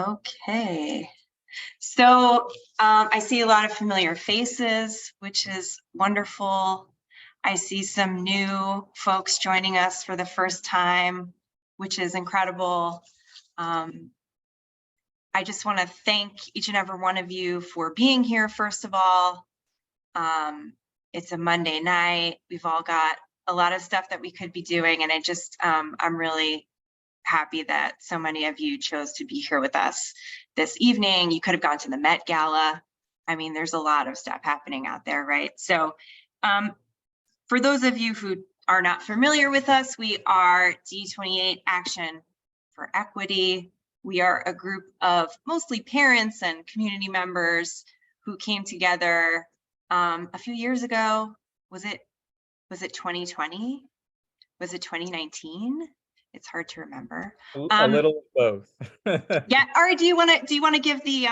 Okay, so I see a lot of familiar faces, which is wonderful. I see some new folks joining us for the first time, which is incredible. I just want to thank each and every one of you for being here, first of all. It's a Monday night. We've all got a lot of stuff that we could be doing, and I'm really happy that so many of you chose to be here with us this evening. You could have gone to the Met Gala. I mean, there's a lot of stuff happening out there, right? So for those of you who are not familiar with us, we are D28 Action for Equity. We are a group of mostly parents and community members who came together a few years ago. Was it 2020? Was it 2019? It's hard to remember. A little of both. Yeah, Ari, do you want to give the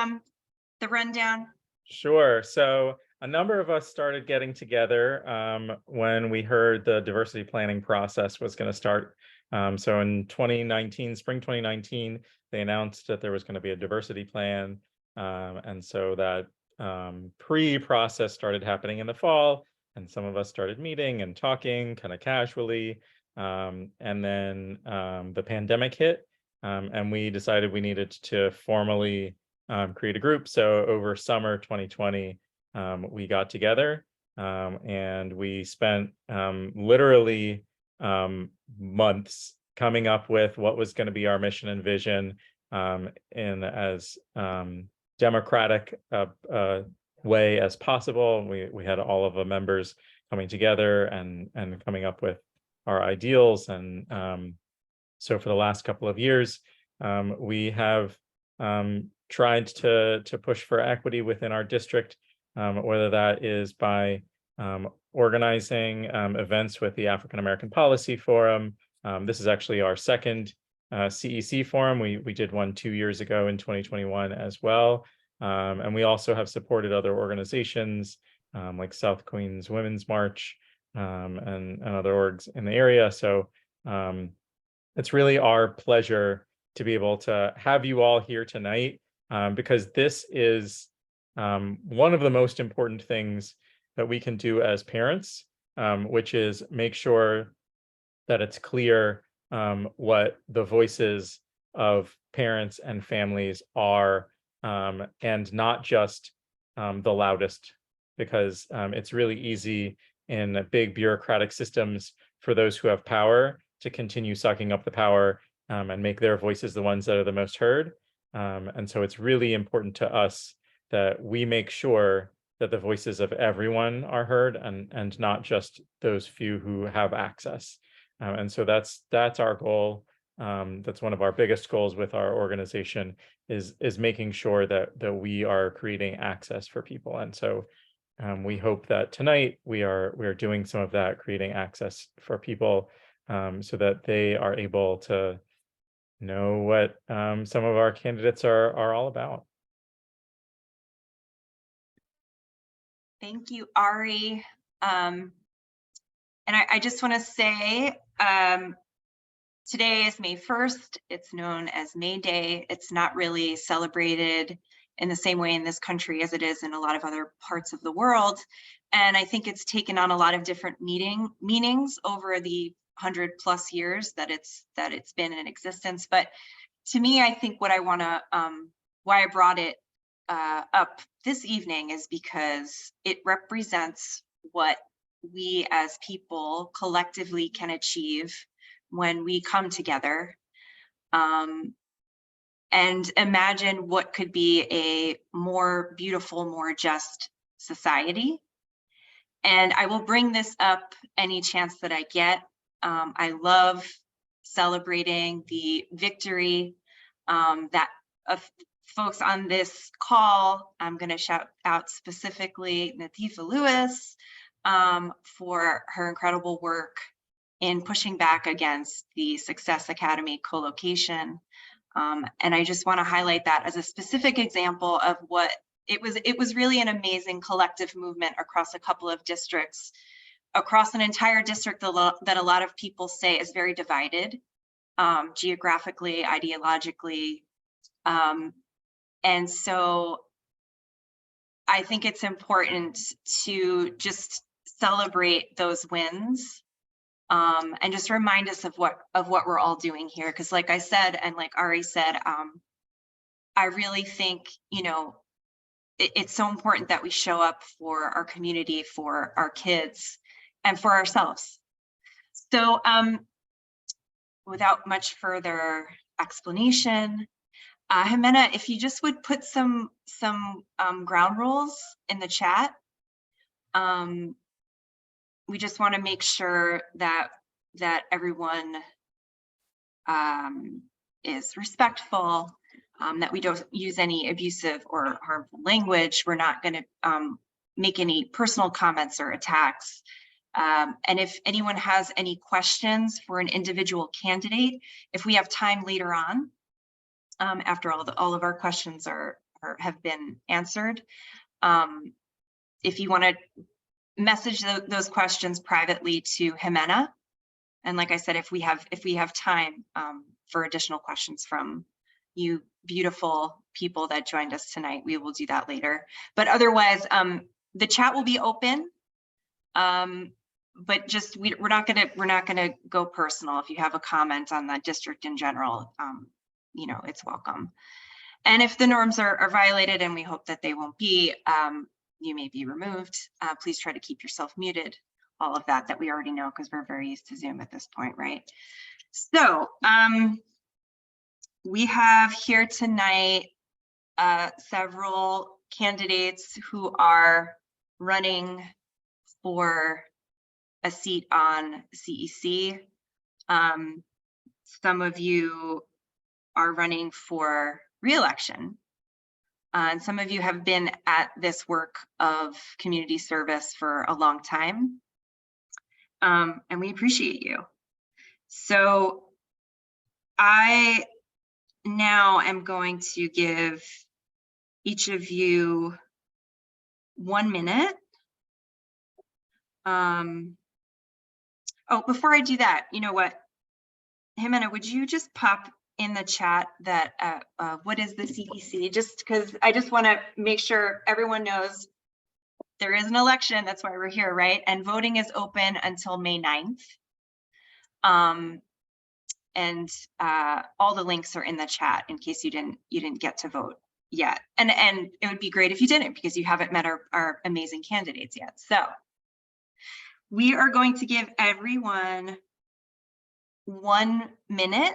rundown? Sure. So a number of us started getting together when we heard the diversity planning process was going to start. So in 2019, spring 2019, they announced that there was going to be a diversity plan. And so that pre-process started happening in the fall, and some of us started meeting and talking kind of casually. And then the pandemic hit, and we decided we needed to formally create a group. So over summer 2020, we got together and we spent literally months coming up with what was going to be our mission and vision in as democratic way as possible. We had all of the members coming together and coming up with our ideals. And so for the last couple of years, we have tried to push for equity within our district, whether that is by organizing events with the African American Policy Forum. This is actually our second CEC forum. We did one 2 years ago in 2021 as well. And we also have supported other organizations like South Queens Women's March and other orgs in the area. So it's really our pleasure to be able to have you all here tonight because this is one of the most important things that we can do as parents, which is make sure that it's clear what the voices of parents and families are, and not just the loudest, because it's really easy in big bureaucratic systems for those who have power to continue sucking up the power and make their voices the ones that are the most heard. And so it's really important to us that we make sure that the voices of everyone are heard and not just those few who have access. And so that's our goal. That's one of our biggest goals with our organization is making sure that we are creating access for people. And so we hope that tonight we are doing some of that, creating access for people so that they are able to know what some of our candidates are all about. Thank you, Ari. And I just want to say, today is May 1st. It's known as May Day. It's not really celebrated in the same way in this country as it is in a lot of other parts of the world. And I think it's taken on a lot of different meanings over the 100+ years that it's been in existence. But to me, I think what I want to, why I brought it up this evening is because it represents what we as people collectively can achieve when we come together and imagine what could be a more beautiful, more just society. And I will bring this up any chance that I get. I love celebrating the victory that of folks on this call. I'm going to shout out specifically Natifa Lewis for her incredible work in pushing back against the Success Academy co-location. And I just want to highlight that as a specific example of what it was really an amazing collective movement across a couple of districts, across an entire district that a lot of people say is very divided geographically, ideologically. And so I think it's important to just celebrate those wins, and just remind us of what we're all doing here. Because like I said, and like Ari said, I really think, you know, it's so important that we show up for our community, for our kids, and for ourselves. So without much further explanation, Jimena, if you just would put some ground rules in the chat. We just want to make sure that everyone is respectful, that we don't use any abusive or harmful language. We're not going to make any personal comments or attacks. And if anyone has any questions for an individual candidate, if we have time later on, after all of our questions have been answered, if you want to message those questions privately to Jimena, and like I said, if we have time for additional questions from you beautiful people that joined us tonight, we will do that later. But otherwise, the chat will be open. But just we're not gonna go personal. If you have a comment on the district in general, you know, it's welcome. And if the norms are violated, and we hope that they won't be, you may be removed. Please try to keep yourself muted. All of that we already know, because we're very used to Zoom at this point, right? So we have here tonight several candidates who are running for a seat on CEC. Some of you are running for re-election. And some of you have been at this work of community service for a long time. And we appreciate you. So I now am going to give each of you 1 minute. Oh, before I do that, you know what? Jimena, would you just pop in the chat that what is the CEC? Just because I just want to make sure everyone knows there is an election. That's why we're here, right? And voting is open until May 9th. And all the links are in the chat in case you didn't get to vote yet. And it would be great if you didn't, because you haven't met our amazing candidates yet. So we are going to give everyone 1 minute.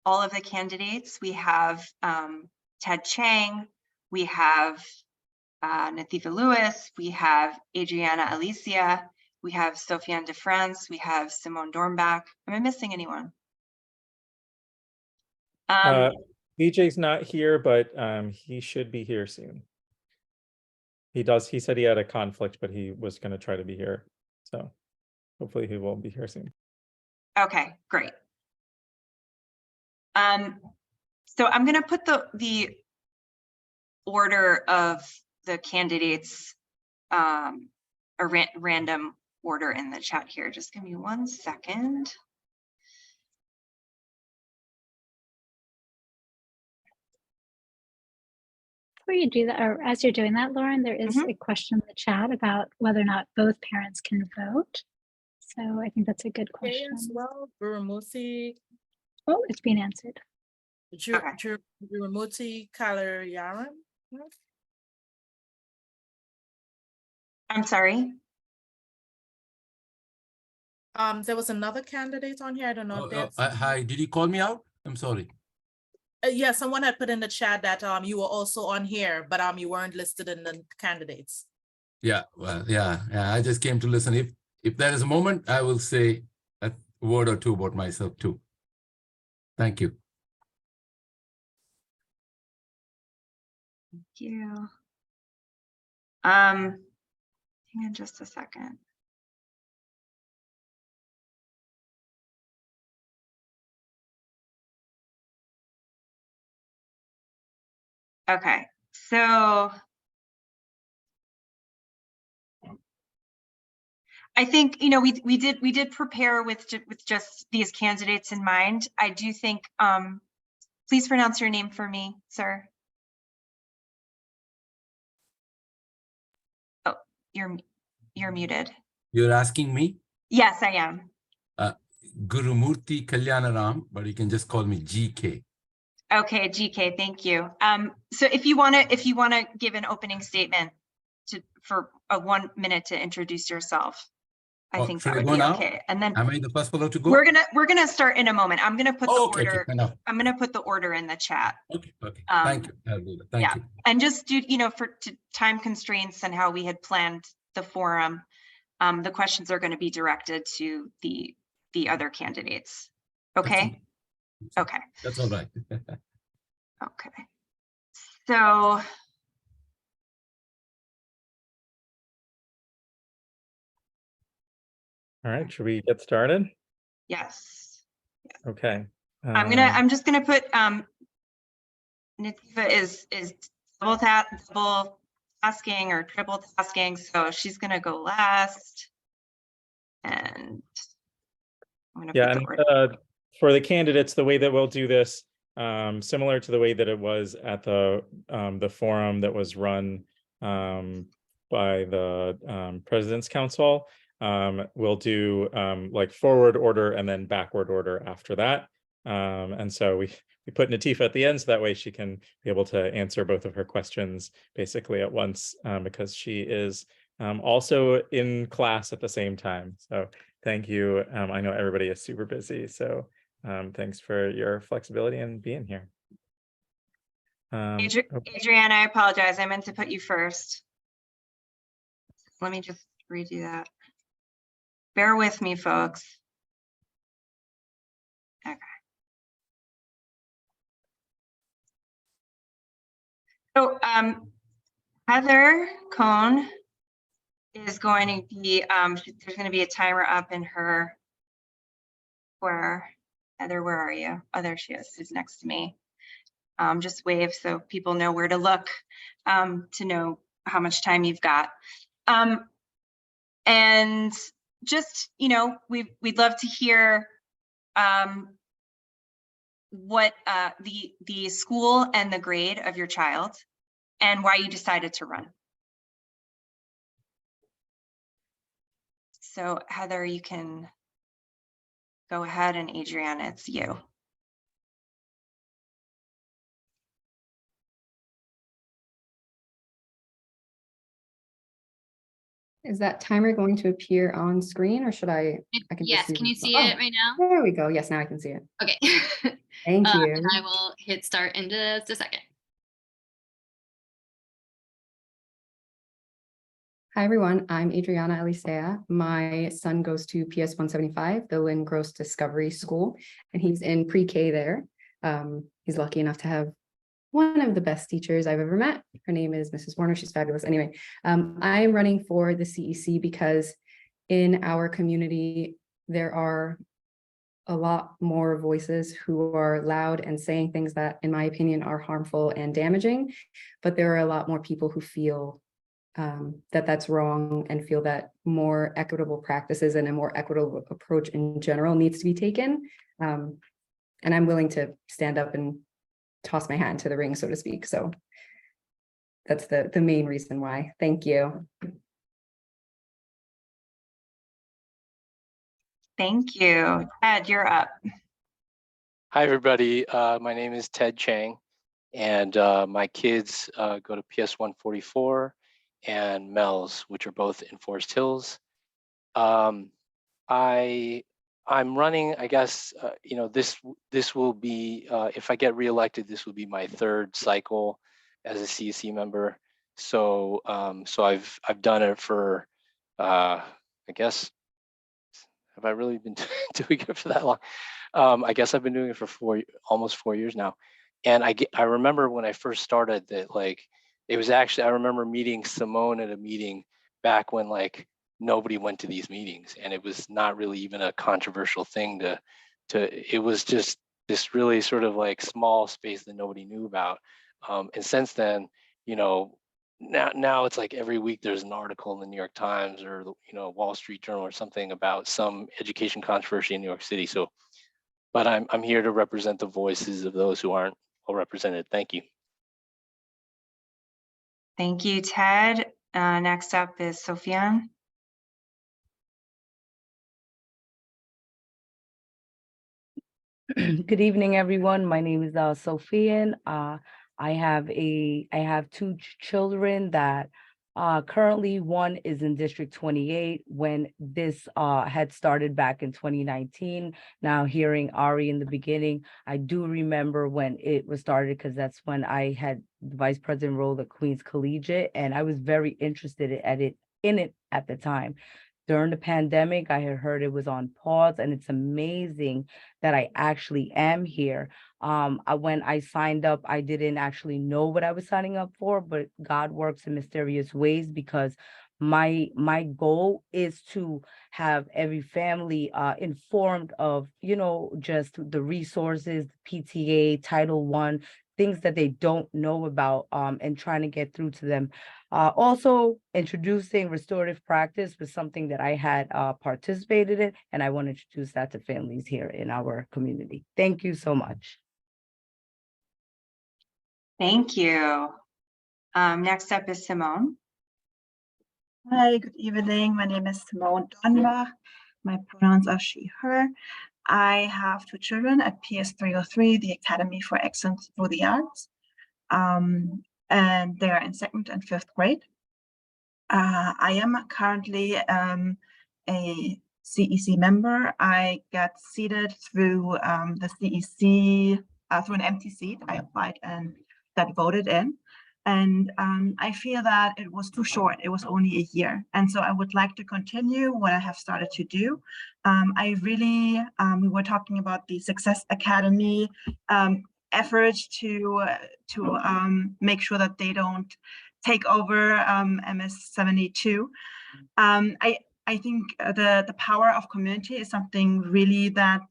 All of the candidates. We have Ted Chang, we have Nathifa Lewis, we have Adriana Alicia, we have Sofiane de France, we have Simone Dornbach. Am I missing anyone? BJ's not here, but he should be here soon. He said he had a conflict, but he was going to try to be here. So hopefully he will be here soon. Okay, great. So I'm going to put the order of the candidates, a random order in the chat here. Just give me 1 second. Before you do that, or as you're doing that, Lauren, there is a question in the chat about whether or not both parents can vote. So I think that's a good question. As well, Buramuti. Oh, it's being answered. Buramuti Kaler Yaran. I'm sorry. There was another candidate on here. I don't know. Hi, did you call me out? I'm sorry. Yeah, someone had put in the chat that you were also on here, but you weren't listed in the candidates. Yeah, well, yeah. I just came to listen. If there is a moment, I will say a word or two about myself too. Thank you. Thank you. Hang on just a second. Okay, so I think, you know, we did prepare with just these candidates in mind. I do think, please pronounce your name for me, sir. you're muted. You're asking me? Yes, I am. Gurumurthy Kalyanaram, but you can just call me GK. Okay, GK, thank you. So if you want to give an opening statement for a 1 minute to introduce yourself, I think that would be okay. And then am I the first fellow to go? we're gonna start in a moment. I'm gonna put the Okay, order. okay, I'm gonna put the order in the chat. okay. Thank you. I'll do that. Thank you. And just for time constraints and how we had planned the forum, the questions are going to be directed to the other candidates. Okay. Okay. That's all right. Okay. So. All right, should we get started? Yes. Okay. I'm just gonna put Nitifa is double tasking or triple tasking, so she's gonna go last. And I'm gonna yeah, put the order. and for the candidates, the way that we'll do this, similar to the way that it was at the forum that was run by the President's Council. We'll do like forward order and then backward order after that. And so we put Nitifa at the end so that way she can be able to answer both of her questions basically at once, because she is also in class at the same time. So thank you. I know everybody is super busy, so thanks for your flexibility and being here. Adriana, I apologize. I meant to put you first. Let me just redo that. Bear with me, folks. Okay. So Heather Cohn is going to be, there's going to be a timer up in her, Heather, where are you? Oh, there she is. She's next to me. Just wave so people know where to look to know how much time you've got. And just, we'd love to hear what the school and the grade of your child and why you decided to run. So Heather, you can go ahead, and Adriana, it's you. Is that timer going to appear on screen, or should I can yes, just can you see oh, it right now? There we go. Yes, now I can see it. Okay. Thank you. And I will hit start in just a second. Hi, everyone. I'm Adriana Elisea. My son goes to PS 175, the Lynn Gross Discovery School, and he's in pre-K there. He's lucky enough to have one of the best teachers I've ever met. Her name is Mrs. Warner. She's fabulous. Anyway, I am running for the CEC because in our community, there are a lot more voices who are loud and saying things that, in my opinion, are harmful and damaging. But there are a lot more people who feel that that's wrong and feel that more equitable practices and a more equitable approach in general needs to be taken. And I'm willing to stand up and toss my hat into the ring, so to speak. So that's the main reason why. Thank you. Thank you. Ted, you're up. Hi, everybody. My name is Ted Chang, and my kids go to PS 144 and Mel's, which are both in Forest Hills. I'm running, I guess, this will be, if I get reelected, this will be my third cycle as a CEC member. So I've done it for, I guess, have I really been doing it for that long? I guess I've been doing it for almost 4 years now. And I remember when I first started that, like, it was actually, I remember meeting Simone at a meeting back when, like, nobody went to these meetings, and it was not really even a controversial thing it was just this really sort of like small space that nobody knew about. And since then, now it's like every week there's an article in the New York Times or, Wall Street Journal or something about some education controversy in New York City. So, but I'm here to represent the voices of those who aren't well represented. Thank you. Thank you, Ted. Next up is Sofian. Good evening, everyone. My name is Sophian. I have two children that currently one is in District 28. When this had started back in 2019, now hearing Ari in the beginning, I do remember when it was started because that's when I had the vice president role at Queens Collegiate, and I was very interested in it at the time. During the pandemic, I had heard it was on pause, and it's amazing that I actually am here. When I signed up, I didn't actually know what I was signing up for, but God works in mysterious ways because my goal is to have every family informed of, just the resources, PTA, Title I, things that they don't know about, and trying to get through to them. Also, introducing restorative practice was something that I had participated in, and I want to introduce that to families here in our community. Thank you so much. Thank you. Next up is Simone. Hi, good evening. My name is Simone Dornbach. My pronouns are she, her. I have two children at PS 303, the Academy for Excellence Through the Arts. And they're in 2nd and 5th grade. I am currently a CEC member. I got seated through the CEC, through an empty seat. I applied and got voted in. And I feel that it was too short. It was only a year. And so I would like to continue what I have started to do. We were talking about the Success Academy efforts to make sure that they don't take over MS 72. I think the power of community is something really that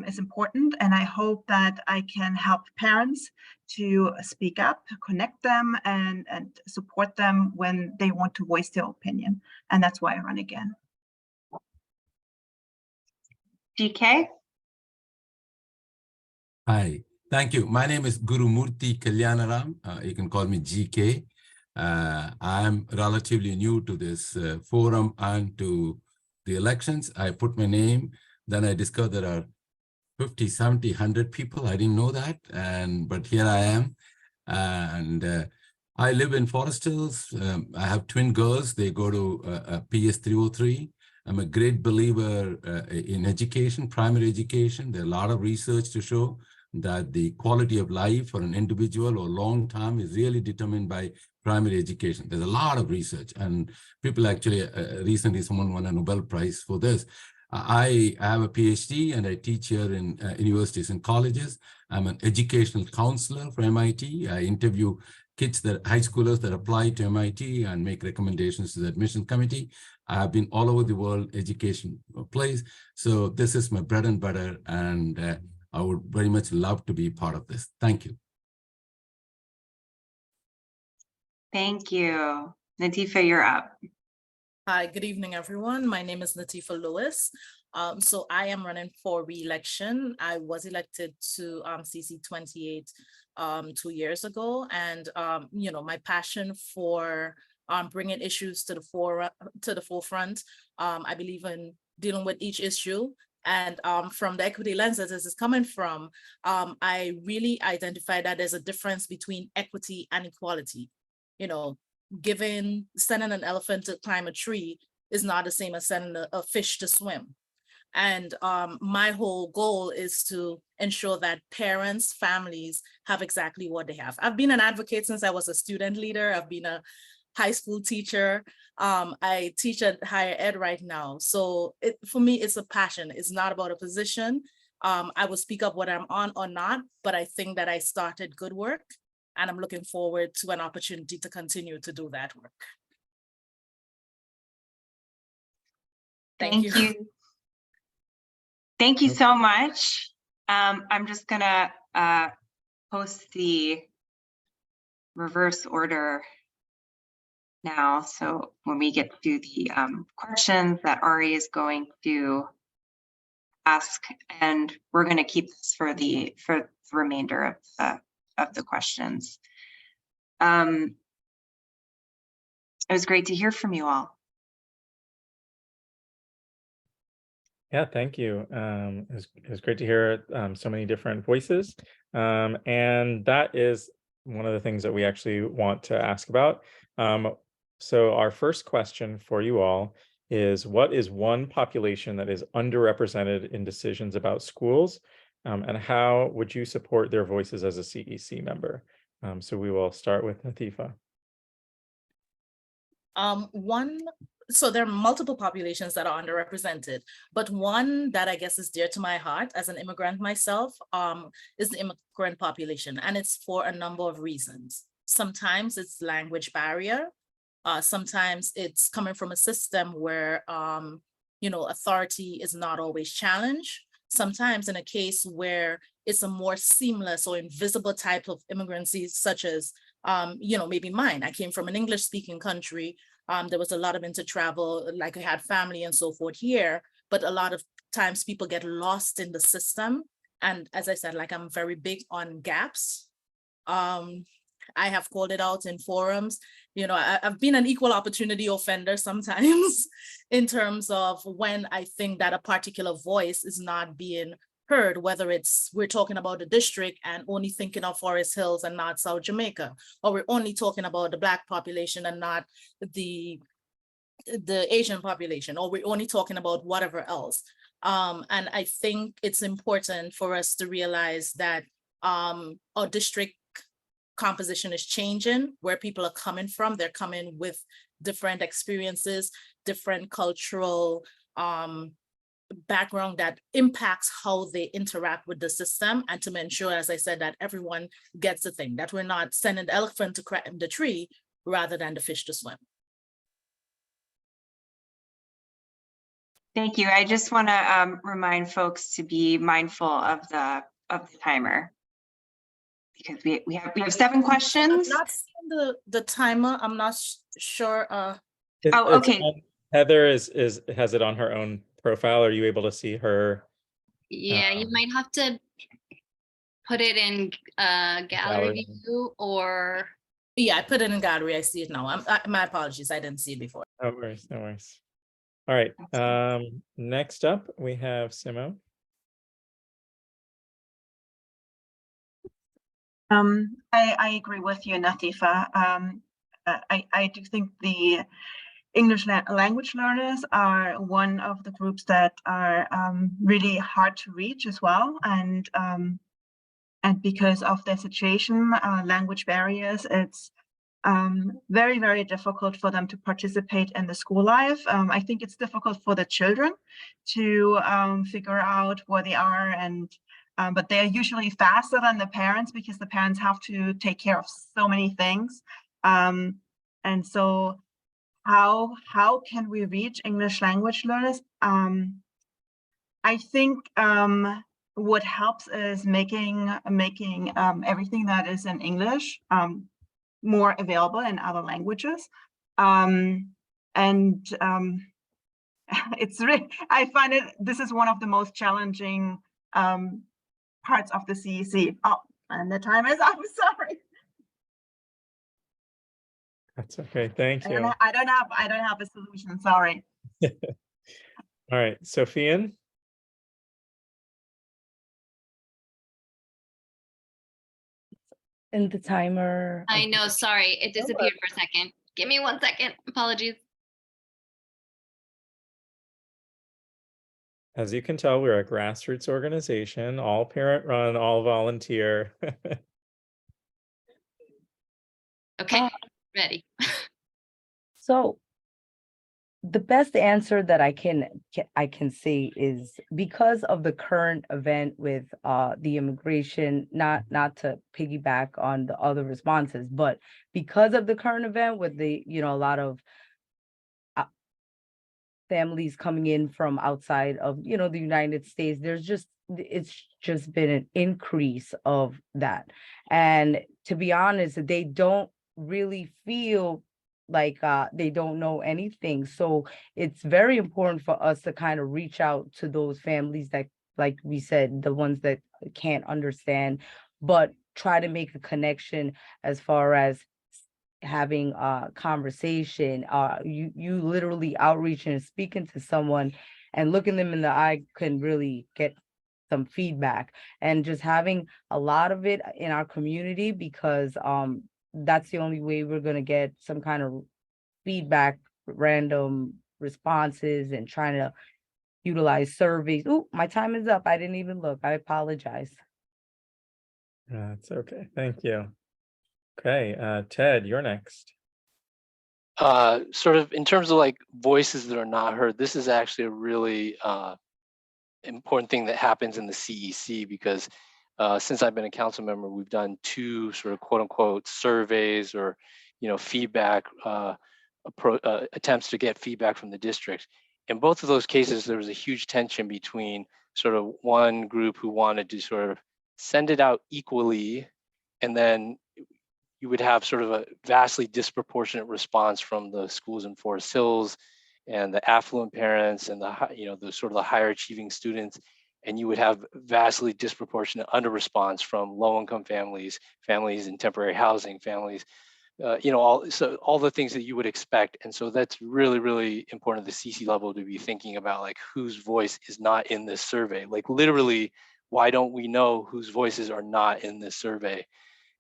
is important, and I hope that I can help parents to speak up, connect them, and support them when they want to voice their opinion. And that's why I run again. GK. Hi, thank you. My name is Guru Murthy Kalyanaram. You can call me GK. I'm relatively new to this forum and to the elections. I put my name, then I discovered there are 50, 70, 100 people. I didn't know that, but here I am. I live in Forest Hills. I have twin girls. They go to PS 303. I'm a great believer in education, primary education. There's a lot of research to show that the quality of life for an individual or long term is really determined by primary education. There's a lot of research, and people actually, recently someone won a Nobel Prize for this. I have a PhD and I teach here in universities and colleges. I'm an educational counselor for MIT. I interview kids, high schoolers that apply to MIT and make recommendations to the admission committee. I have been all over the world education place. So this is my bread and butter, and I would very much love to be part of this. Thank you. Thank you. Natifa, you're up. Hi, good evening, everyone. My name is Natifa Lewis. So I am running for re-election. I was elected to CEC 28 2 years ago, and my passion for bringing issues to the forefront. I believe in dealing with each issue. And from the equity lens that this is coming from, I really identify that there's a difference between equity and equality. Sending an elephant to climb a tree is not the same as sending a fish to swim. And my whole goal is to ensure that parents, families have exactly what they have. I've been an advocate since I was a student leader. I've been a high school teacher. I teach at higher ed right now. So for me, it's a passion. It's not about a position. I will speak up whether I'm on or not, but I think that I started good work, and I'm looking forward to an opportunity to continue to do that work. Thank you. Thank you so much. I'm just gonna post the reverse order now. So when we get to the questions that Ari is going to ask, and we're going to keep this for the remainder of the questions. It was great to hear from you all. Yeah, thank you. It was great to hear so many different voices. And that is one of the things that we actually want to ask about. So our first question for you all is, what is one population that is underrepresented in decisions about schools? And how would you support their voices as a CEC member? So we will start with Natifa. So there are multiple populations that are underrepresented, but one that I guess is dear to my heart as an immigrant myself is the immigrant population, and it's for a number of reasons. Sometimes it's language barrier. Sometimes it's coming from a system where, authority is not always challenged. Sometimes in a case where it's a more seamless or invisible type of immigrancy, such as, maybe mine. I came from an English-speaking country. There was a lot of inter-travel, like I had family and so forth here, but a lot of times people get lost in the system. And as I said, like I'm very big on gaps. I have called it out in forums. I've been an equal opportunity offender sometimes in terms of when I think that a particular voice is not being heard, whether we're talking about the district and only thinking of Forest Hills and not South Jamaica, or we're only talking about the Black population and not the Asian population, or we're only talking about whatever else. And I think it's important for us to realize that our district composition is changing, where people are coming from. They're coming with different experiences, different cultural background that impacts how they interact with the system, and to ensure, as I said, that everyone gets the thing, that we're not sending the elephant to climb the tree rather than the fish to swim. Thank you. I just want to remind folks to be mindful of the timer, because we have 7 questions. I'm not seeing the timer. I'm not sure. Oh, okay. Heather has it on her own profile. Are you able to see her? Yeah, you might have to put it in gallery view, or. Yeah, I put it in gallery. I see it now. My apologies. I didn't see it before. No worries, no worries. All right. Next up, we have Simo. I agree with you, Natifa. I do think the English language learners are one of the groups that are really hard to reach as well, and because of their situation, language barriers, it's very, very difficult for them to participate in the school life. I think it's difficult for the children to figure out where they are, and but they're usually faster than the parents, because the parents have to take care of so many things. And so how can we reach English language learners? I think what helps is making everything that is in English more available in other languages. It's really, I find this is one of the most challenging parts of the CEC. Oh, and the time is up. Sorry. That's okay. Thank you. I don't have a solution. Sorry. All right, Sophian. And the timer. I know, sorry, it disappeared for a second. Give me 1 second. Apologies. As you can tell, we're a grassroots organization, all parent run, all volunteer. Okay, ready. So the best answer that I can say is, because of the current event with the immigration, not to piggyback on the other responses, but because of the current event with the, a lot of families coming in from outside of, the United States, it's just been an increase of that. And to be honest, they don't really feel like they don't know anything. So it's very important for us to kind of reach out to those families that, like we said, the ones that can't understand, but try to make a connection as far as having a conversation, you literally outreaching and speaking to someone and looking them in the eye can really get some feedback, and just having a lot of it in our community, because that's the only way we're going to get some kind of feedback, random responses, and trying to utilize surveys. Oh, my time is up. I didn't even look. I apologize. That's okay. Thank you. Okay, Ted, you're next. Sort of in terms of like voices that are not heard, this is actually a really important thing that happens in the CEC, because since I've been a council member, we've done 2 sort of quote unquote surveys or, feedback attempts to get feedback from the district. In both of those cases, there was a huge tension between sort of one group who wanted to sort of send it out equally, and then you would have sort of a vastly disproportionate response from the schools in Forest Hills and the affluent parents and the sort of the higher achieving students, and you would have vastly disproportionate under response from low income families, families in temporary housing, families, all the things that you would expect. And so that's really, really important at the CC level to be thinking about like whose voice is not in this survey. Like literally, why don't we know whose voices are not in this survey?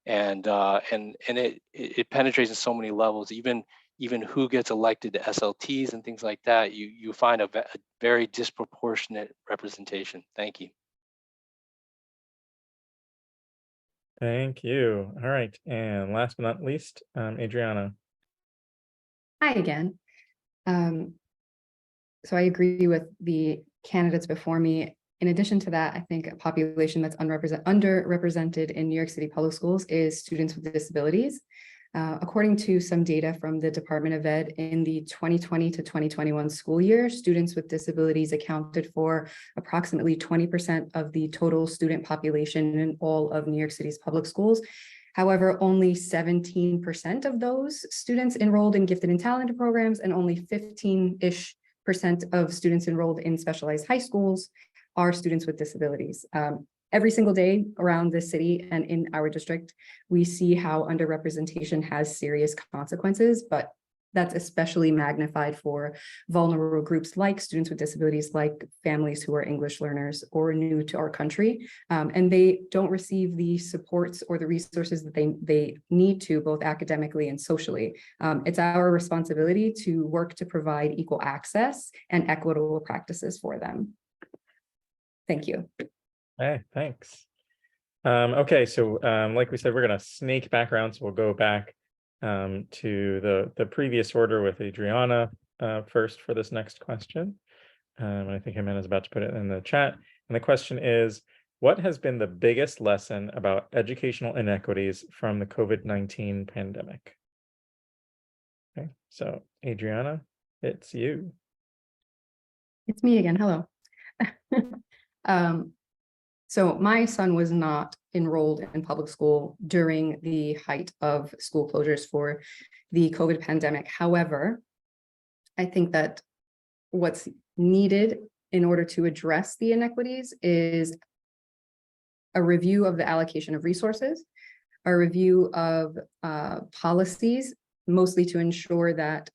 And it penetrates in so many levels, even who gets elected to SLTs and things like that. You find a very disproportionate representation. Thank you. Thank you. All right, and last but not least, Adriana. Hi again. So I agree with the candidates before me. In addition to that, I think a population that's underrepresented in New York City public schools is students with disabilities. According to some data from the Department of Ed, in the 2020 to 2021 school year, students with disabilities accounted for approximately 20% of the total student population in all of New York City's public schools. However, only 17% of those students enrolled in gifted and talented programs, and only 15-ish% of students enrolled in specialized high schools are students with disabilities. Every single day around this city and in our district, we see how underrepresentation has serious consequences, but that's especially magnified for vulnerable groups like students with disabilities, like families who are English learners or new to our country, and they don't receive the supports or the resources that they need to, both academically and socially. It's our responsibility to work to provide equal access and equitable practices for them. Thank you. Hey, thanks. Okay, so like we said, we're going to snake back around, so we'll go back to the previous order with Adriana first for this next question. I think Jimena's about to put it in the chat. And the question is, what has been the biggest lesson about educational inequities from the COVID-19 pandemic? Okay, so Adriana, it's you. It's me again. Hello. So my son was not enrolled in public school during the height of school closures for the COVID pandemic. However, I think that what's needed in order to address the inequities is a review of the allocation of resources, a review of policies, mostly to ensure that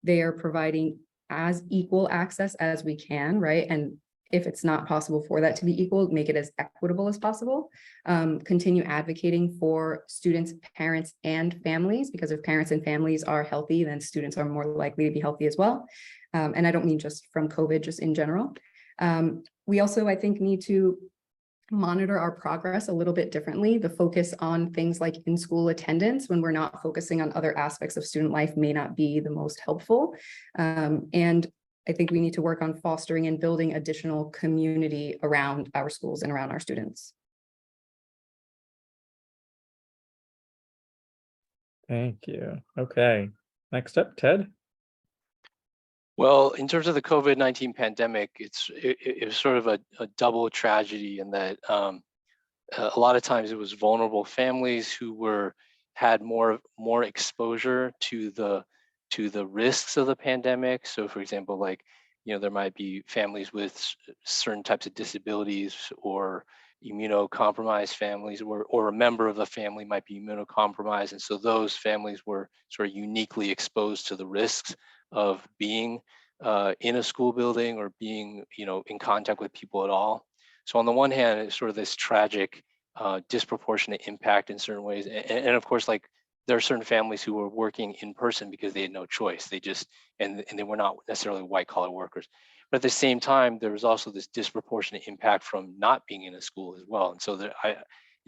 they are providing as equal access as we can, right? And if it's not possible for that to be equal, make it as equitable as possible. Continue advocating for students, parents, and families, because if parents and families are healthy, then students are more likely to be healthy as well. And I don't mean just from COVID, just in general. We also, I think, need to monitor our progress a little bit differently. The focus on things like in-school attendance when we're not focusing on other aspects of student life may not be the most helpful. And I think we need to work on fostering and building additional community around our schools and around our students. Thank you. Okay, next up, Ted. Well, in terms of the COVID-19 pandemic, it was sort of a double tragedy in that a lot of times it was vulnerable families who had more exposure to the risks of the pandemic. So for example, like, there might be families with certain types of disabilities or immunocompromised families, or a member of the family might be immunocompromised. And so those families were sort of uniquely exposed to the risks of being in a school building or being, in contact with people at all. So on the one hand, it's sort of this tragic, disproportionate impact in certain ways. And of course, like, there are certain families who were working in person because they had no choice. They just, and they were not necessarily white collar workers. But at the same time, there was also this disproportionate impact from not being in a school as well. And so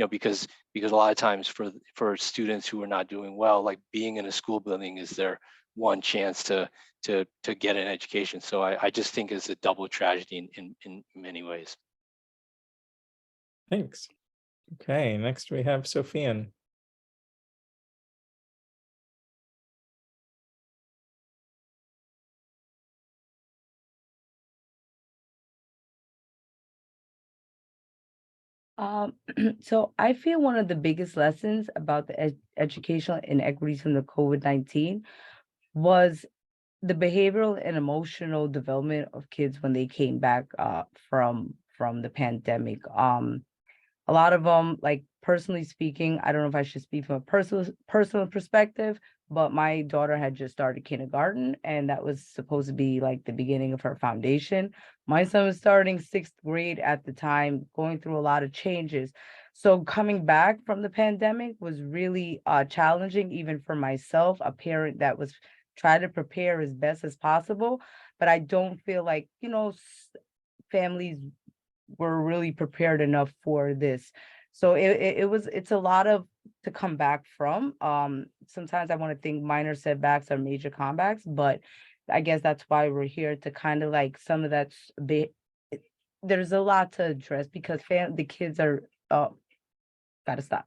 because a lot of times for students who are not doing well, like, being in a school building is their one chance to get an education. So I just think it's a double tragedy in many ways. Thanks. Okay, next we have Sophian. So I feel one of the biggest lessons about the educational inequities from the COVID-19 was the behavioral and emotional development of kids when they came back from the pandemic. A lot of them, like, personally speaking, I don't know if I should speak from a personal perspective, but my daughter had just started kindergarten, and that was supposed to be like the beginning of her foundation. My son was starting 6th grade at the time, going through a lot of changes. So coming back from the pandemic was really challenging, even for myself, a parent that was trying to prepare as best as possible. But I don't feel like, families were really prepared enough for this. So it's a lot to come back from. Sometimes I want to think minor setbacks are major comebacks, but I guess that's why we're here, to kind of like some of that's a bit, there's a lot to address because the kids are gotta stop.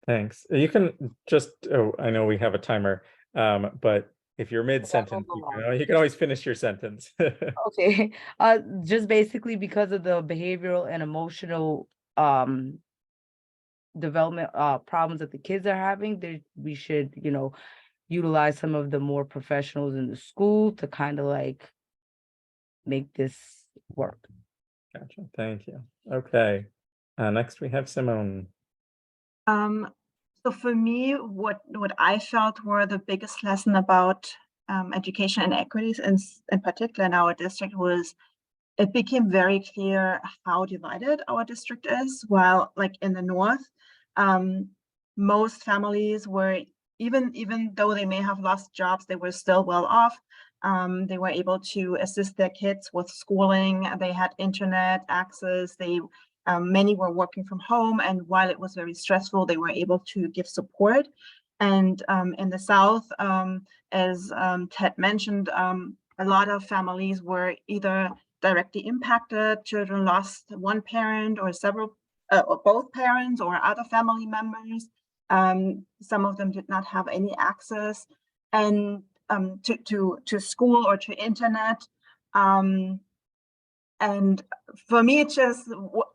Thanks. You can just, I know we have a timer, but if you're mid-sentence, you can always finish your sentence. Okay. Just basically because of the behavioral and emotional development problems that the kids are having, we should, utilize some of the more professionals in the school to kind of like make this work. Gotcha. Thank you. Okay. Next we have Simone. So for me, what I felt were the biggest lesson about education inequities, in particular in our district, was it became very clear how divided our district is. While, like, in the north, most families were, even though they may have lost jobs, they were still well off. They were able to assist their kids with schooling. They had internet access. Many were working from home, and while it was very stressful, they were able to give support. And in the South, as Ted mentioned, a lot of families were either directly impacted. Children lost one parent or several, or both parents or other family members. Some of them did not have any access and to school or to internet. And for me, it's just,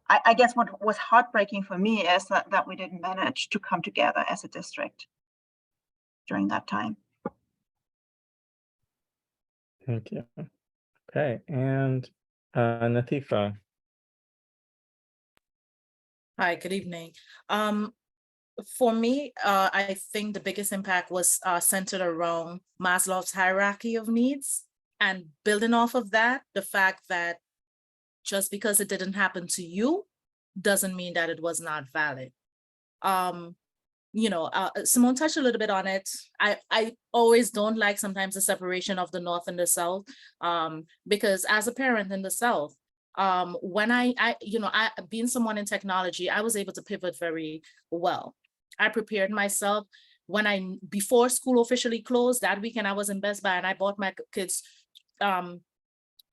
I guess what was heartbreaking for me is that we didn't manage to come together as a district during that time. Thank you. Okay, and Natifa. Hi, good evening. For me, I think the biggest impact was centered around Maslow's hierarchy of needs, and building off of that, the fact that just because it didn't happen to you doesn't mean that it was not valid. Simone touched a little bit on it. I always don't like sometimes the separation of the North and the South, because as a parent in the South, when I being someone in technology, I was able to pivot very well. I prepared myself before school officially closed. That weekend I was in Best Buy and I bought my kids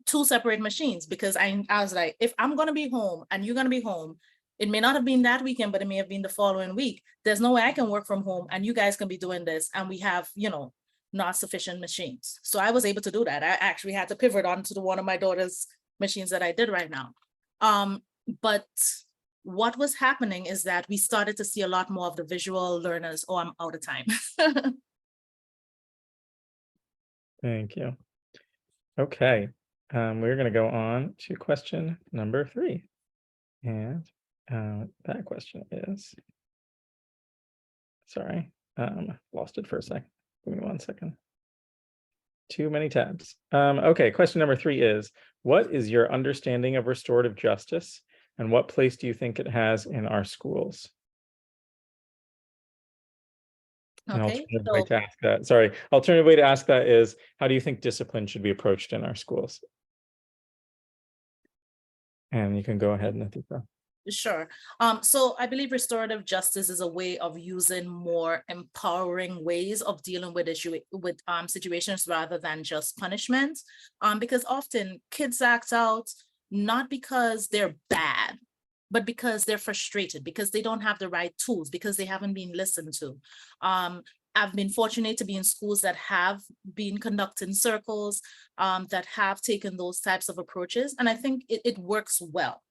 2 separate machines, because I was like, if I'm gonna be home and you're gonna be home, it may not have been that weekend, but it may have been the following week. There's no way I can work from home and you guys can be doing this, and we have, not sufficient machines. So I was able to do that. I actually had to pivot onto one of my daughter's machines that I did right now. But what was happening is that we started to see a lot more of the visual learners. Oh, I'm out of time. Thank you. Okay, we're going to go on to question number 3. And that question is, sorry, lost it for a second. Give me 1 second. Too many tabs. Okay, question number 3 is, what is your understanding of restorative justice and what place do you think it has in our schools? An Okay, alternative so way to ask that, sorry, alternative way to ask that is, how do you think discipline should be approached in our schools? And you can go ahead, Natika. sure. So I believe restorative justice is a way of using more empowering ways of dealing with situations rather than just punishment. Because often kids act out not because they're bad, but because they're frustrated, because they don't have the right tools, because they haven't been listened to. I've been fortunate to be in schools that have been conducting circles, that have taken those types of approaches, and I think it works well.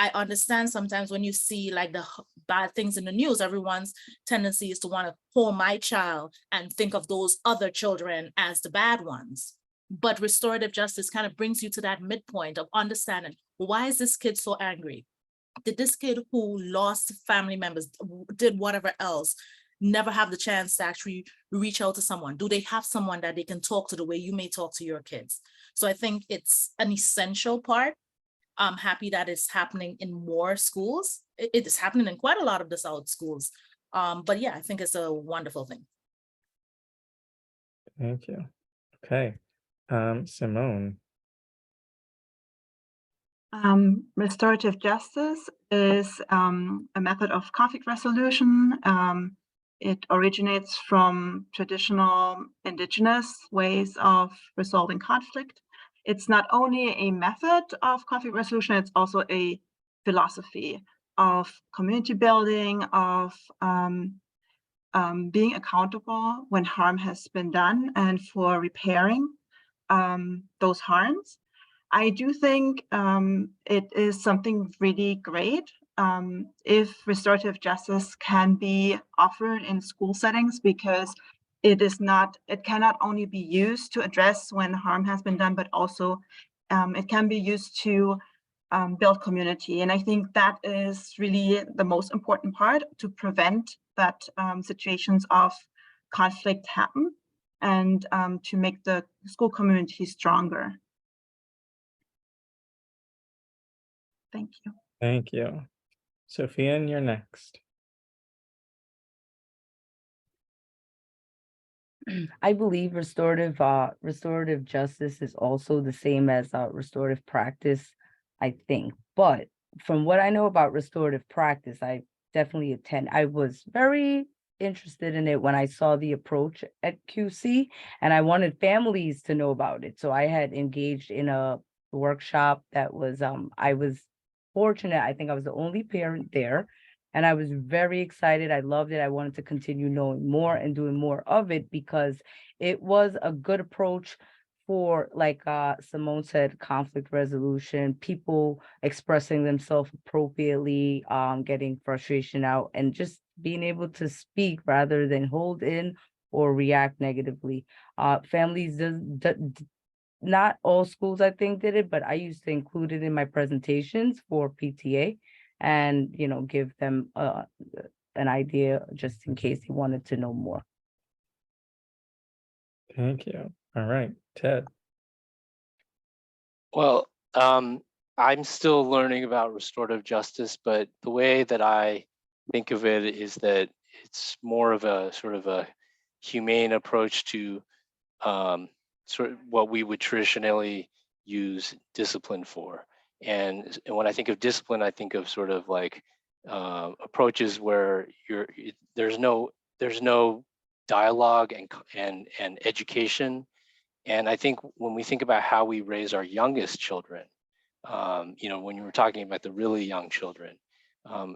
I understand sometimes when you see like the bad things in the news, everyone's tendency is to want to hold my child and think of those other children as the bad ones. But restorative justice kind of brings you to that midpoint of understanding, why is this kid so angry? Did this kid who lost family members, did whatever else, never have the chance to actually reach out to someone? Do they have someone that they can talk to the way you may talk to your kids? So I think it's an essential part. I'm happy that it's happening in more schools. It is happening in quite a lot of the South schools. But yeah, I think it's a wonderful thing. Thank you. Okay, Simone. Restorative justice is a method of conflict resolution. It originates from traditional indigenous ways of resolving conflict. It's not only a method of conflict resolution, it's also a philosophy of community building, of being accountable when harm has been done and for repairing those harms. I do think it is something really great if restorative justice can be offered in school settings, because it cannot only be used to address when harm has been done, but also it can be used to build community. And I think that is really the most important part, to prevent that situations of conflict happen and to make the school community stronger. Thank you. Thank you. Sophia, and you're next. I believe restorative justice is also the same as restorative practice, I think. But from what I know about restorative practice, I definitely I was very interested in it when I saw the approach at QC, and I wanted families to know about it. So I had engaged in a workshop that was, I was fortunate. I think I was the only parent there. And I was very excited. I loved it. I wanted to continue knowing more and doing more of it, because it was a good approach for, like Simone said, conflict resolution, people expressing themselves appropriately, getting frustration out, and just being able to speak rather than hold in or react negatively. Families, not all schools I think did it, but I used to include it in my presentations for PTA. And, give them an idea just in case they wanted to know more. Thank you. All right, Ted. Well, I'm still learning about restorative justice, but the way that I think of it is that it's more of a sort of a humane approach to sort of what we would traditionally use discipline for. And when I think of discipline, I think of sort of like approaches where there's no dialogue and education. And I think when we think about how we raise our youngest children, when you were talking about the really young children,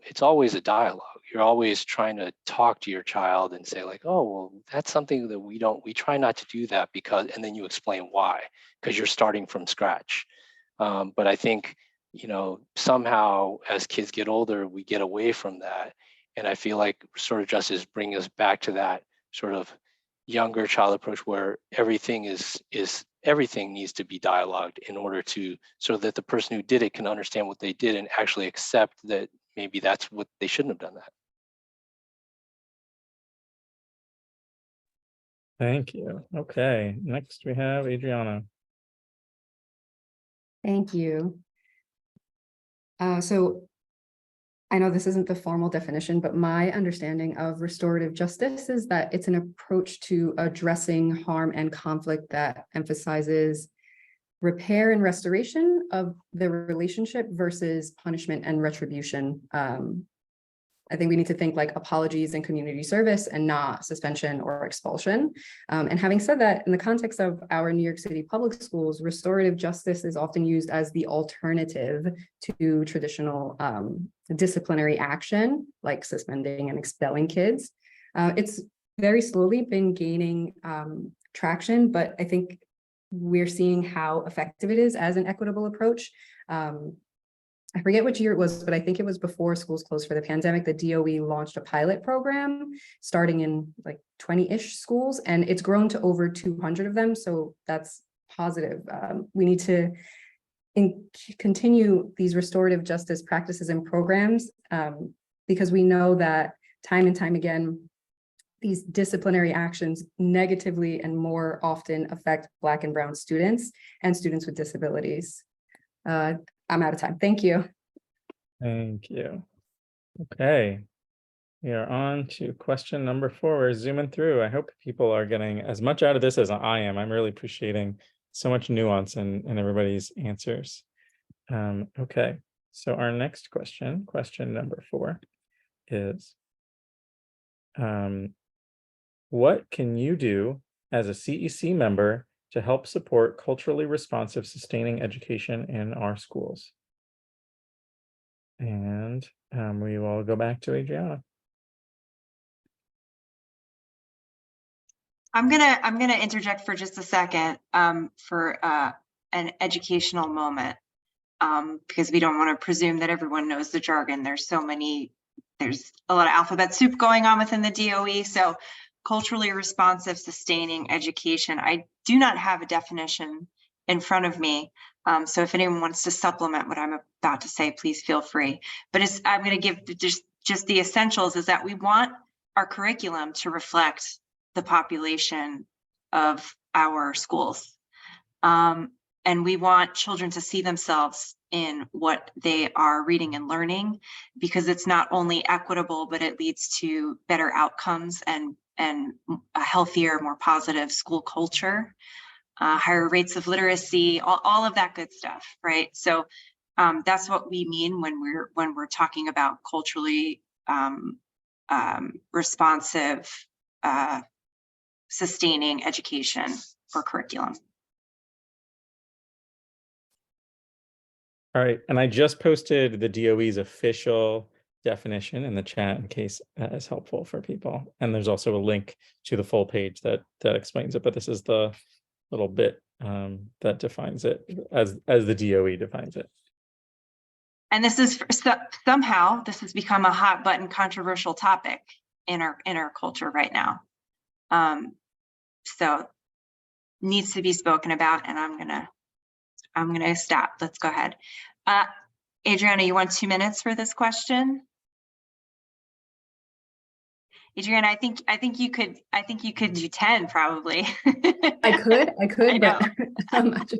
it's always a dialogue. You're always trying to talk to your child and say like, oh, well, that's something that we try not to do that because, and then you explain why, because you're starting from scratch. But I think, somehow as kids get older, we get away from that. And I feel like restorative justice brings us back to that sort of younger child approach where everything everything needs to be dialogued in order to, so that the person who did it can understand what they did and actually accept that maybe that's what they shouldn't have done that. Thank you. Okay, next we have Adriana. Thank you. So I know this isn't the formal definition, but my understanding of restorative justice is that it's an approach to addressing harm and conflict that emphasizes repair and restoration of the relationship versus punishment and retribution. I think we need to think like apologies and community service and not suspension or expulsion. And having said that, in the context of our New York City public schools, restorative justice is often used as the alternative to traditional disciplinary action, like suspending and expelling kids. It's very slowly been gaining traction, but I think we're seeing how effective it is as an equitable approach. I forget which year it was, but I think it was before schools closed for the pandemic. The DOE launched a pilot program starting in like 20-ish schools, and it's grown to over 200 of them. So that's positive. We need to continue these restorative justice practices and programs because we know that time and time again, these disciplinary actions negatively and more often affect Black and Brown students and students with disabilities. I'm out of time. Thank you. Thank you. Okay, we are on to question number 4. We're zooming through. I hope people are getting as much out of this as I am. I'm really appreciating so much nuance in everybody's answers. Okay, so our next question, question number 4, is what can you do as a CEC member to help support culturally responsive, sustaining education in our schools? And we will go back to Adriana. I'm gonna interject for just a second for an educational moment because we don't want to presume that everyone knows the jargon. There's a lot of alphabet soup going on within the DOE. So culturally responsive, sustaining education. I do not have a definition in front of me. So if anyone wants to supplement what I'm about to say, please feel free. But I'm going to give just the essentials is that we want our curriculum to reflect the population of our schools. And we want children to see themselves in what they are reading and learning, because it's not only equitable, but it leads to better outcomes and a healthier, more positive school culture, higher rates of literacy, all of that good stuff, right? So that's what we mean when we're talking about culturally responsive, sustaining education or curriculum. All right, and I just posted the DOE's official definition in the chat in case that is helpful for people. And there's also a link to the full page that explains it, but this is the little bit that defines it as the DOE defines it. And this is somehow this has become a hot button controversial topic in our culture right now. So needs to be spoken about, and I'm gonna stop. Let's go ahead. Adriana, you want 2 minutes for this question? Adriana, I think you could do 10 probably. I could, but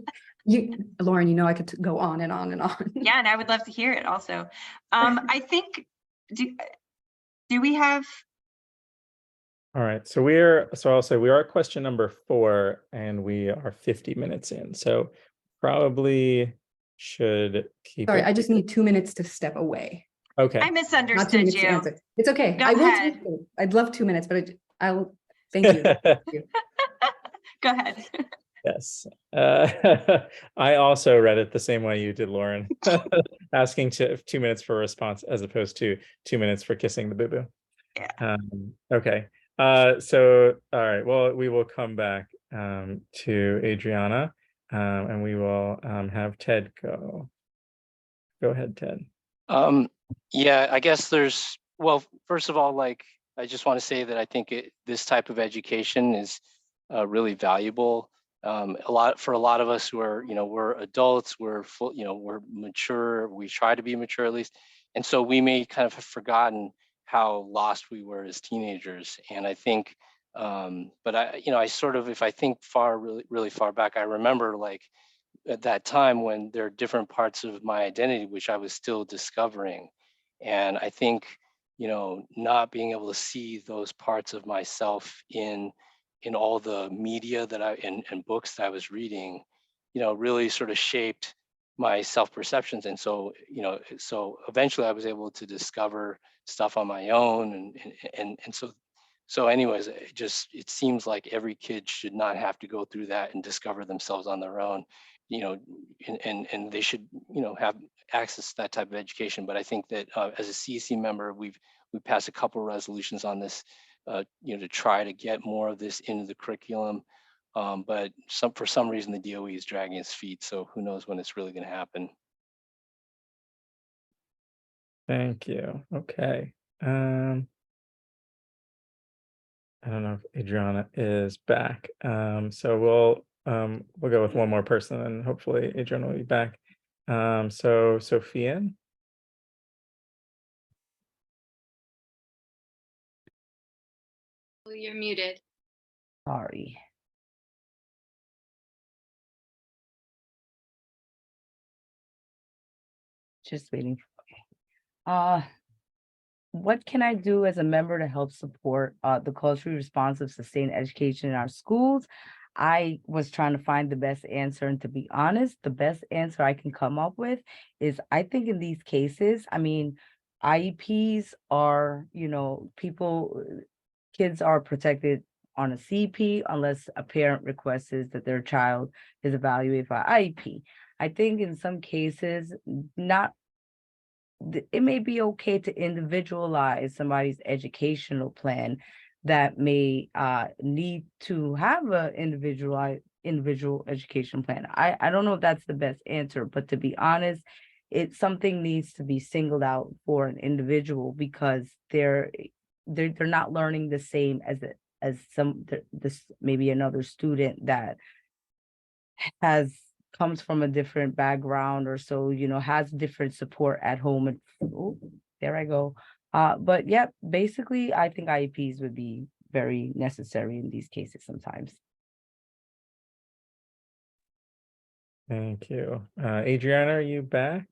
Lauren, you know, I could go on and on and on. Yeah, and I would love to hear it also. I think, do we have? All right, so I'll say we are at question number 4 and we are 50 minutes in. So probably should keep Sorry, it. I just need 2 minutes to step away. Okay. I misunderstood you. It's okay. Go I will ahead. take it. I'd love 2 minutes, but I'll thank you. Thank you. Go ahead. Yes. I also read it the same way you did, Lauren, asking 2 minutes for a response as opposed to 2 minutes for kissing the boo-boo. Yeah. Okay. So, all right, well, we will come back to Adriana and we will have Ted go. Go ahead, Ted. Yeah, I guess well, first of all, like I just want to say that I think this type of education is really valuable. For a lot of us who are, we're adults, we're full, we're mature, we try to be mature at least. And so we may kind of have forgotten how lost we were as teenagers. And I think, but I sort of, if I think really far back, I remember like at that time when there are different parts of my identity, which I was still discovering. And I think, not being able to see those parts of myself in all the media that and books that I was reading, really sort of shaped my self-perceptions. And so, so eventually I was able to discover stuff on my own. And so anyways, it seems like every kid should not have to go through that and discover themselves on their own, and they should, have access to that type of education. But I think that as a CEC member, we passed a couple of resolutions on this, to try to get more of this into the curriculum. But for some reason, the DOE is dragging its feet. So who knows when it's really going to happen. Thank you. Okay. I don't know if Adriana is back. So we'll go with one more person and hopefully Adriana will be back. So Sophia. Oh, you're muted. Sorry. Just waiting. Okay. What can I do as a member to help support the culturally responsive, sustained education in our schools? I was trying to find the best answer, and to be honest, the best answer I can come up with is, I think in these cases, I mean, IEPs are, kids are protected on a CP unless a parent requests that their child is evaluated by IEP. I think in some cases, it may be okay to individualize somebody's educational plan that may need to have an individual education plan. I don't know if that's the best answer, but to be honest, something needs to be singled out for an individual, because they're not learning the same as this maybe another student that comes from a different background or so, has different support at home. And there I go. But yeah, basically, I think IEPs would be very necessary in these cases sometimes. Thank you. Adriana, are you back?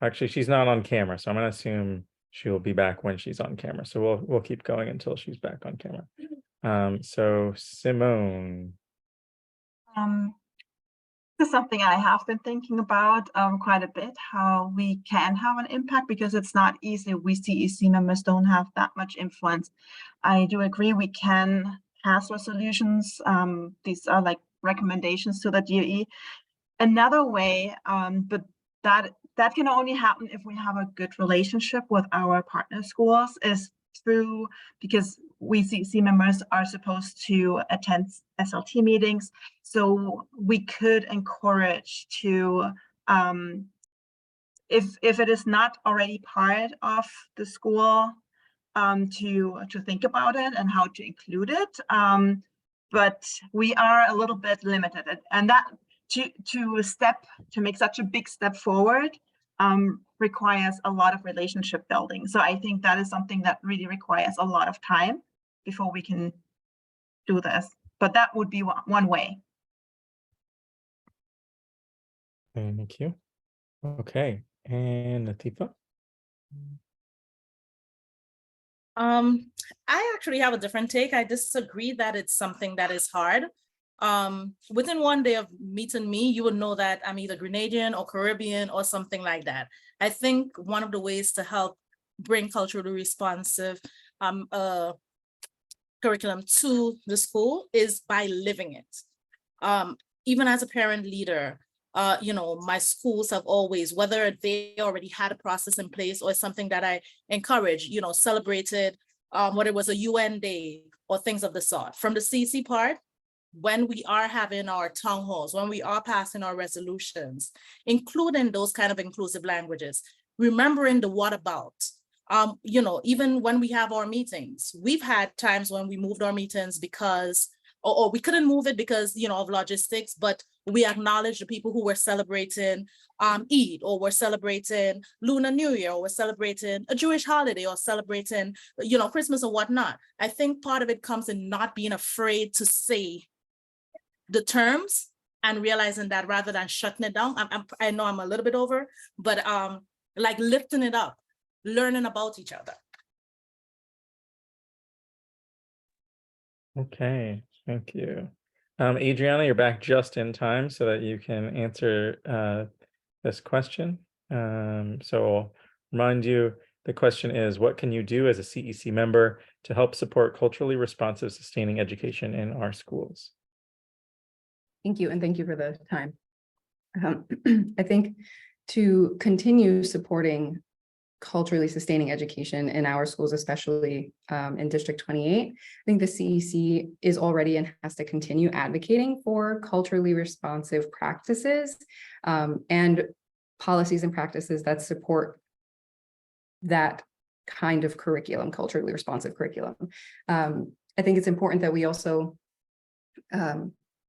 Actually, she's not on camera, so I'm going to assume she will be back when she's on camera. So we'll keep going until she's back on camera. So Simone. This is something I have been thinking about quite a bit, how we can have an impact, because it's not easy. We CEC members don't have that much influence. I do agree we can pass resolutions. These are like recommendations to the DOE. Another way, but that can only happen if we have a good relationship with our partner schools, is through, because we CEC members are supposed to attend SLT meetings. So we could encourage to, if it is not already part of the school, to think about it and how to include it. But we are a little bit limited, and that to make such a big step forward requires a lot of relationship building. So I think that is something that really requires a lot of time before we can do this. But that would be one way. Thank you. Okay, and Latifa. I actually have a different take. I disagree that it's something that is hard. Within one day of meeting me, you would know that I'm either Grenadian or Caribbean or something like that. I think one of the ways to help bring culturally responsive curriculum to the school is by living it. Even as a parent leader, my schools have always, whether they already had a process in place or something that I encourage, celebrated, whether it was a UN day or things of the sort. From the CEC part, when we are having our town halls, when we are passing our resolutions, including those kind of inclusive languages, remembering the what about, You know, even when we have our meetings, we've had times when we moved our meetings because, or we couldn't move it because, you know, of logistics, but we acknowledge the people who were celebrating Eid, or were celebrating Lunar New Year, or were celebrating a Jewish holiday, or celebrating, you know, Christmas or whatnot. I think part of it comes in not being afraid to say the terms and realizing that rather than shutting it down. I know I'm a little bit over, but like lifting it up, learning about each other. Okay, thank you. Adriana, you're back just in time so that you can answer this question. So I'll remind you, the question is, what can you do as a CEC member to help support culturally responsive, sustaining education in our schools? Thank you, and thank you for the time. I think to continue supporting culturally sustaining education in our schools, especially in District 28, I think the CEC is already and has to continue advocating for culturally responsive practices and policies and practices that support that kind of curriculum, culturally responsive curriculum. I think it's important that we also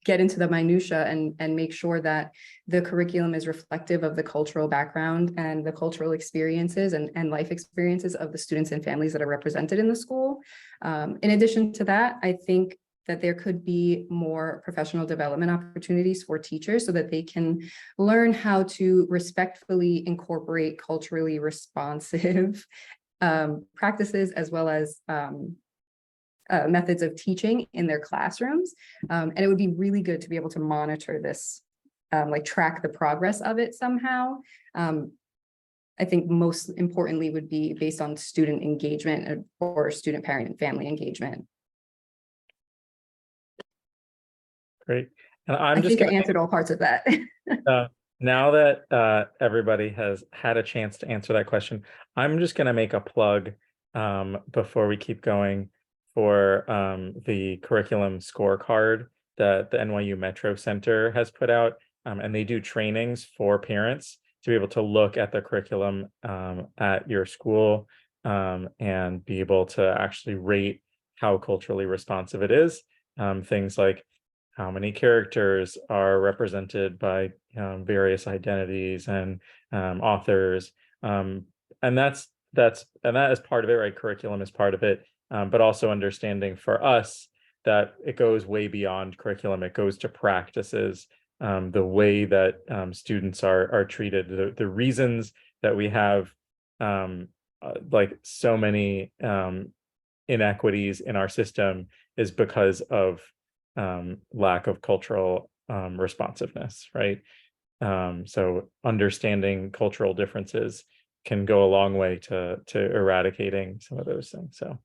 get into the minutia and make sure that the curriculum is reflective of the cultural background and the cultural experiences and life experiences of the students and families that are represented in the school. In addition to that, I think that there could be more professional development opportunities for teachers so that they can learn how to respectfully incorporate culturally responsive practices, as well as methods of teaching in their classrooms. And it would be really good to be able to monitor this, like track the progress of it somehow. I think most importantly would be based on student engagement or student, parent, and family engagement. Great. And I'm I just think I going answered all parts of that. now that everybody has had a chance to answer that question, I'm just going to make a plug before we keep going for the curriculum scorecard that the NYU Metro Center has put out. And they do trainings for parents to be able to look at the curriculum at your school and be able to actually rate how culturally responsive it is. Things like how many characters are represented by various identities and authors. And that is part of it, right? Curriculum is part of it. But also understanding for us that it goes way beyond curriculum. It goes to practices, the way that students are treated, the reasons that we have like so many inequities in our system is because of lack of cultural responsiveness, right? So understanding cultural differences can go a long way to eradicating some of those things. So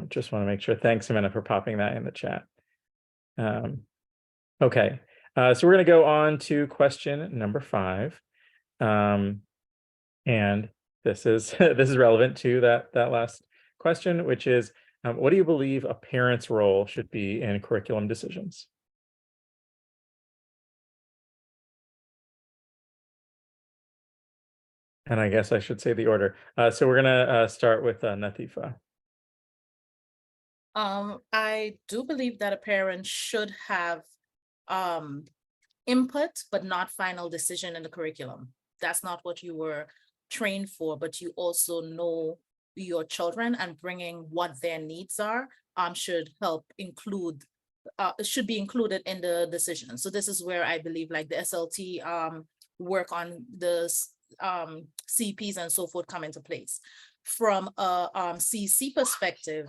just want to make sure. Thanks, Amanda, for popping that in the chat. Okay, so we're going to go on to question number 5. And this is this is relevant to that last question, which is, what do you believe a parent's role should be in curriculum decisions? And I guess I should say the order. So we're going to start with Natifa. I do believe that a parent should have input, but not final decision in the curriculum. That's not what you were trained for, but you also know your children, and bringing what their needs are should help include, should be included in the decision. So this is where I believe like the SLT work on the CPs and so forth come into place. From a CC perspective,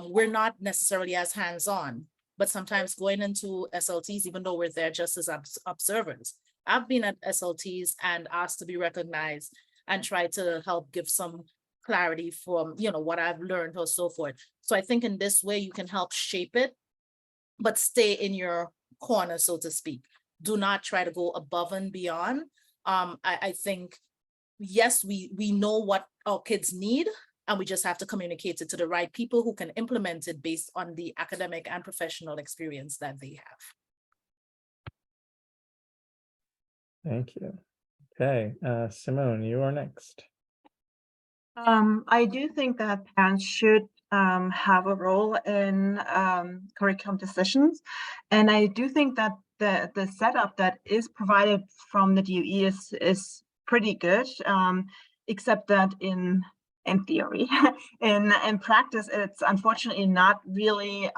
we're not necessarily as hands-on, but sometimes going into SLTs, even though we're there just as observers. I've been at SLTs and asked to be recognized and try to help give some clarity from, you know, what I've learned or so forth. So I think in this way you can help shape it, but stay in your corner, so to speak. Do not try to go above and beyond. I think, yes, we know what our kids need, and we just have to communicate it to the right people who can implement it based on the academic and professional experience that they have. Thank you. Okay, Simone, you are next. I do think that parents should have a role in curriculum decisions. And I do think that the setup that is provided from the DOE is pretty good, except that in theory, in practice, it's unfortunately not really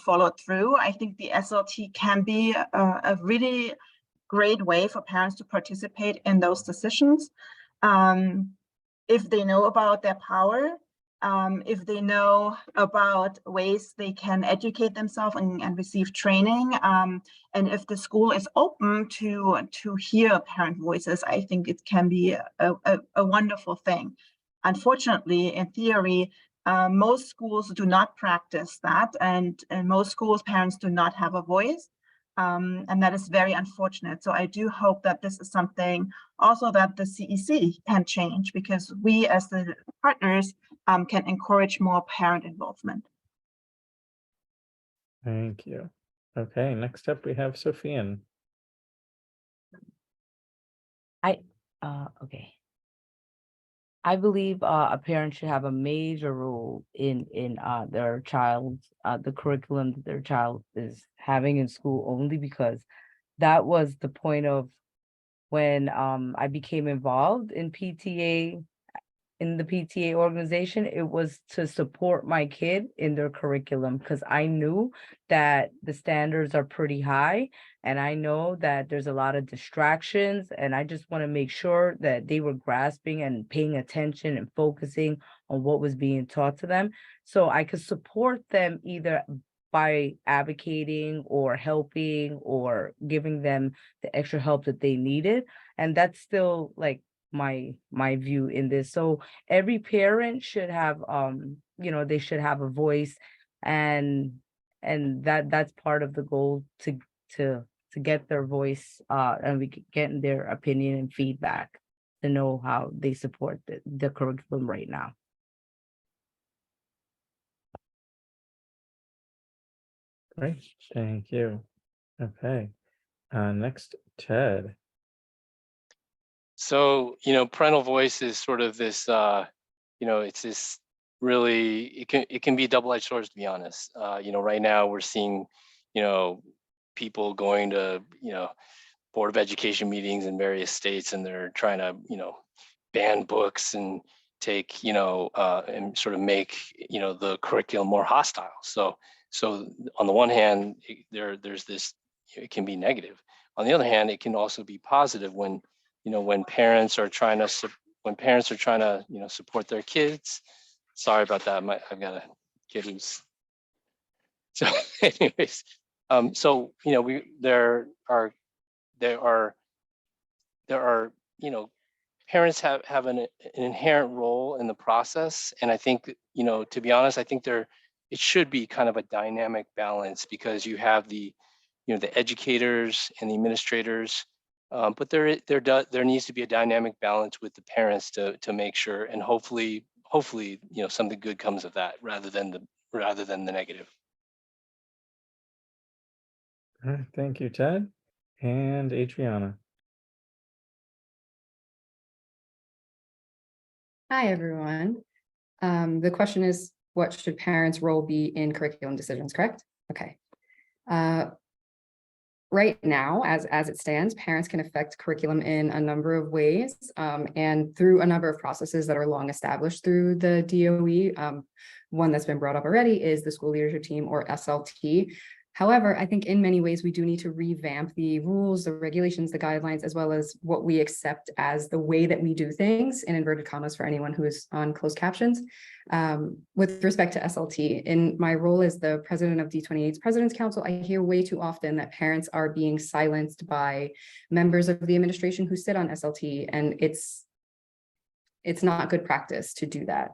followed through. I think the SLT can be a really great way for parents to participate in those decisions. If they know about their power, if they know about ways they can educate themselves and receive training, and if the school is open to hear parent voices, I think it can be a wonderful thing. Unfortunately, in theory, most schools do not practice that, and in most schools, parents do not have a voice. And that is very unfortunate. So I do hope that this is something also that the CEC can change, because we as the partners can encourage more parent involvement. Thank you. Okay, next up we have Sophian. Okay. I believe a parent should have a major role in their child's the curriculum that their child is having in school, only because that was the point of when I became involved in PTA, in the PTA organization. It was to support my kid in their curriculum, because I knew that the standards are pretty high, and I know that there's a lot of distractions, and I just want to make sure that they were grasping and paying attention and focusing on what was being taught to them, so I could support them either by advocating or helping or giving them the extra help that they needed. And that's still like my view in this. So every parent should have they should have a voice, and that's part of the goal, to get their voice and we can get their opinion and feedback to know how they support the curriculum right now. Great, thank you. Okay, next, Ted. So, parental voice is sort of this, it's this really, it can be double-edged swords, to be honest. Right now we're seeing, people going to, Board of Education meetings in various states, and they're trying to, ban books and take, and sort of make, the curriculum more hostile. So on the one hand, there's this, it can be negative. On the other hand, it can also be positive when, when parents are trying to support their kids. Sorry about that. I've got a kid who's, so anyways, there are, parents have an inherent role in the process. And I think, to be honest, I think it should be kind of a dynamic balance, because you have the educators and the administrators, but there needs to be a dynamic balance with the parents to make sure, and hopefully, something good comes of that rather than the negative. All right, thank you, Ted. And Adriana. Hi, everyone. The question is, what should parents' role be in curriculum decisions, correct? Okay. Right now, as it stands, parents can affect curriculum in a number of ways, and through a number of processes that are long established through the DOE. One that's been brought up already is the school leadership team, or SLT. However, I think in many ways we do need to revamp the rules, the regulations, the guidelines, as well as what we accept as the way that we do things, in inverted commas for anyone who is on closed captions. With respect to SLT, in my role as the president of D28's President's Council, I hear way too often that parents are being silenced by members of the administration who sit on SLT, and it's not good practice to do that.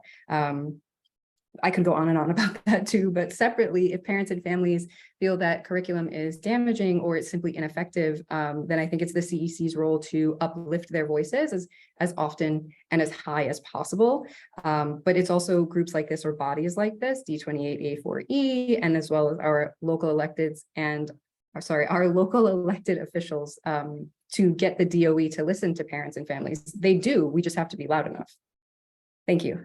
I can go on and on about that too, but separately, if parents and families feel that curriculum is damaging or it's simply ineffective, then I think it's the CEC's role to uplift their voices as often and as high as possible. But it's also groups like this, or bodies like this, D28 A4E, and as well as our local electeds and, our local elected officials, to get the DOE to listen to parents and families. They do, we just have to be loud enough. Thank you.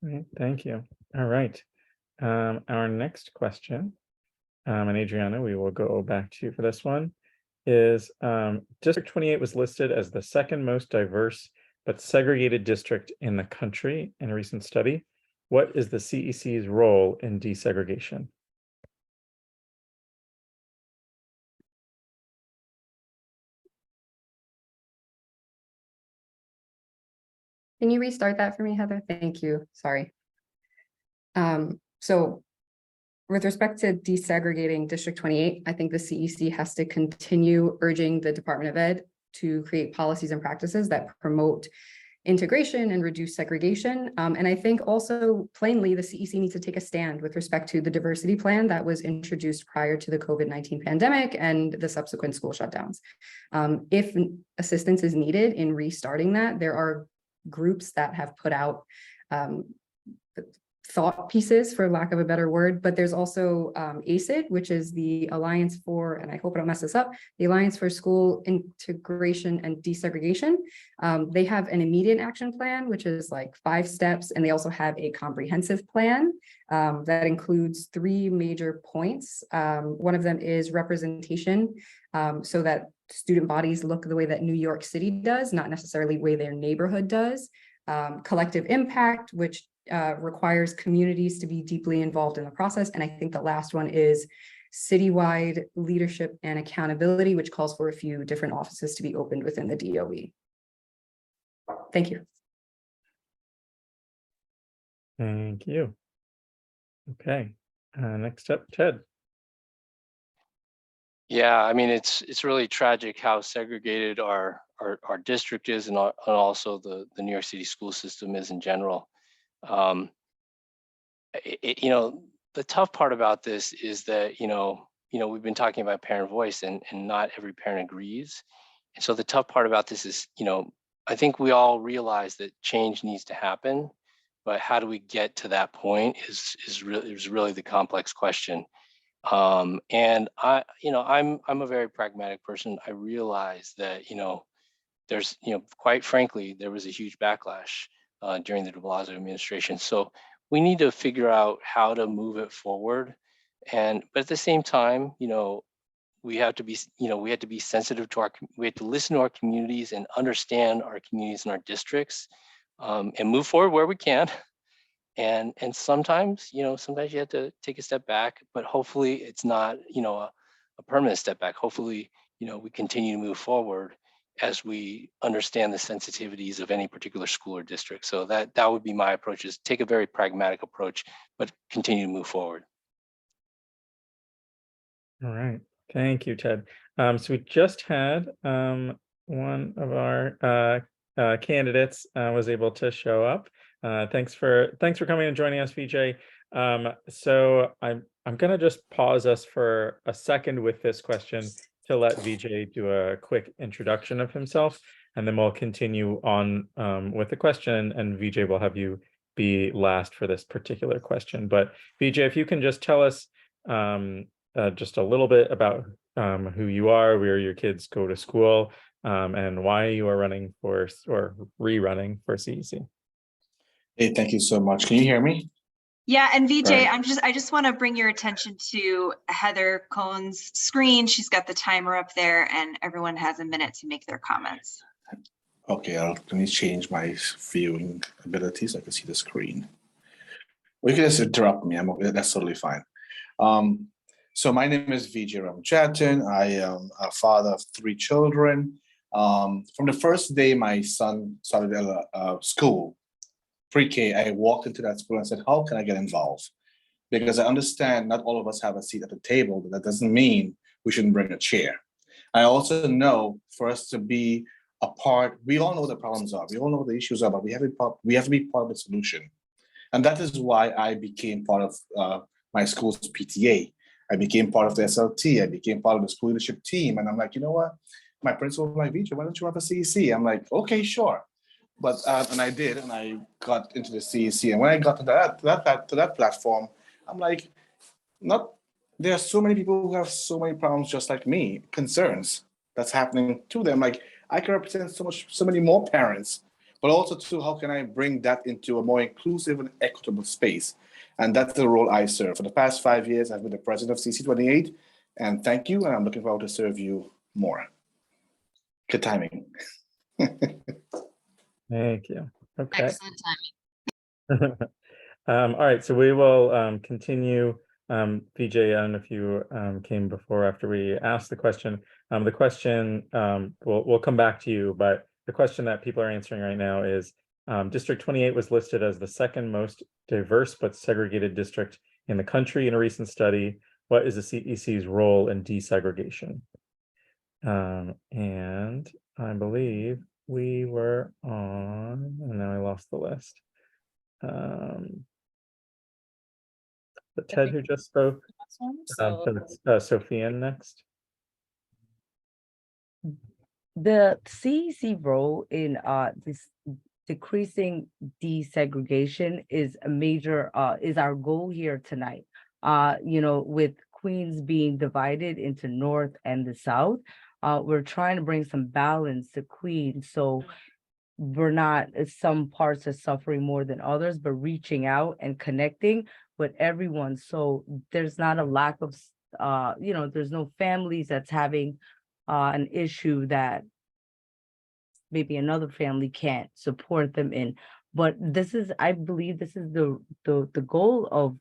All right, thank you. All right. Our next question, and Adriana, we will go back to you for this one, is District 28 was listed as the second most diverse but segregated district in the country in a recent study. What is the CEC's role in desegregation? Can you restart that for me, Heather? Thank you. Sorry. So with respect to desegregating District 28, I think the CEC has to continue urging the Department of Ed to create policies and practices that promote integration and reduce segregation. And I think also plainly, the CEC needs to take a stand with respect to the diversity plan that was introduced prior to the COVID-19 pandemic and the subsequent school shutdowns. If assistance is needed in restarting that, there are groups that have put out thought pieces, for lack of a better word, but there's also ACID, which is the Alliance for, and I hope I don't mess this up, the Alliance for School Integration and Desegregation. They have an immediate action plan, which is like 5 steps, and they also have a comprehensive plan that includes 3 major points. One of them is representation, so that student bodies look the way that New York City does, not necessarily the way their neighborhood does. Collective impact, which requires communities to be deeply involved in the process. And I think the last one is citywide leadership and accountability, which calls for a few different offices to be opened within the DOE. Thank you. Thank you. Okay, next up, Ted. Yeah, I mean, it's really tragic how segregated our district is, and also the New York City school system is in general. You know, the tough part about this is that, you know, we've been talking about parent voice, and not every parent agrees. And so the tough part about this is, you know, I think we all realize that change needs to happen, but how do we get to that point is really the complex question. And I'm a very pragmatic person. I realize that, you know, there's, you know, quite frankly, there was a huge backlash during the de Blasio administration. So we need to figure out how to move it forward. But at the same time, you know, we have to be sensitive to we have to listen to our communities and understand our communities and our districts, and move forward where we can. And sometimes, you know, sometimes you have to take a step back, but hopefully it's not, you know, a permanent step back. Hopefully, you know, we continue to move forward as we understand the sensitivities of any particular school or district. So that would be my approach, is take a very pragmatic approach, but continue to move forward. All right, thank you, Ted. So we just had one of our candidates was able to show up. Thanks for coming and joining us, VJ. So I'm gonna just pause us for a second with this question to let VJ do a quick introduction of himself, and then we'll continue on with the question, and VJ will have you be last for this particular question. But VJ, if you can just tell us just a little bit about who you are, where your kids go to school, and why you are running for or rerunning for CEC. Hey, thank you so much. Can you hear me? Yeah, and VJ, Right. I just want to bring your attention to Heather Cohn's screen. She's got the timer up there, and everyone has a minute to make their comments. Okay, let me change my viewing ability so I can see the screen. Well, you can just interrupt me. That's totally fine. So my name is Vijay Ramchattan. I am a father of 3 children. From the first day my son started school, pre-K, I walked into that school and said, how can I get involved? Because I understand not all of us have a seat at the table, but that doesn't mean we shouldn't bring a chair. I also know for us to be a part, we all know what the problems are, we all know what the issues are, but we have to be part of the solution. And that is why I became part of my school's PTA. I became part of the SLT. I became part of the school leadership team. And I'm like, you know what? My principal was like, Vijay, why don't you run for CEC? I'm like, okay, sure. But and I did, and I got into the CEC. And when I got to that platform, I'm like, there are so many people who have so many problems just like me, concerns that's happening to them. Like, I can represent so many more parents, but also too, how can I bring that into a more inclusive and equitable space? And that's the role I serve. For the past 5 years, I've been the president of CEC 28, and thank you, and I'm looking forward to serve you more. Good timing. Thank you. Okay. Excellent timing. All right, so we will continue. VJ, I don't know if you came before or after we asked the question. The question, we'll come back to you, but the question that people are answering right now is, District 28 was listed as the second most diverse but segregated district in the country in a recent study. What is the CEC's role in desegregation? And I believe we were on, and now I lost the list. But Ted, who just spoke, so it's Sophia next. The CEC role in this decreasing desegregation is a major is our goal here tonight. You know, with Queens being divided into North and the South, we're trying to bring some balance to Queens. So we're not, some parts are suffering more than others, but reaching out and connecting with everyone. So there's not a lack of, you know, there's no families that's having an issue that maybe another family can't support them in. But this is, I believe this is the goal of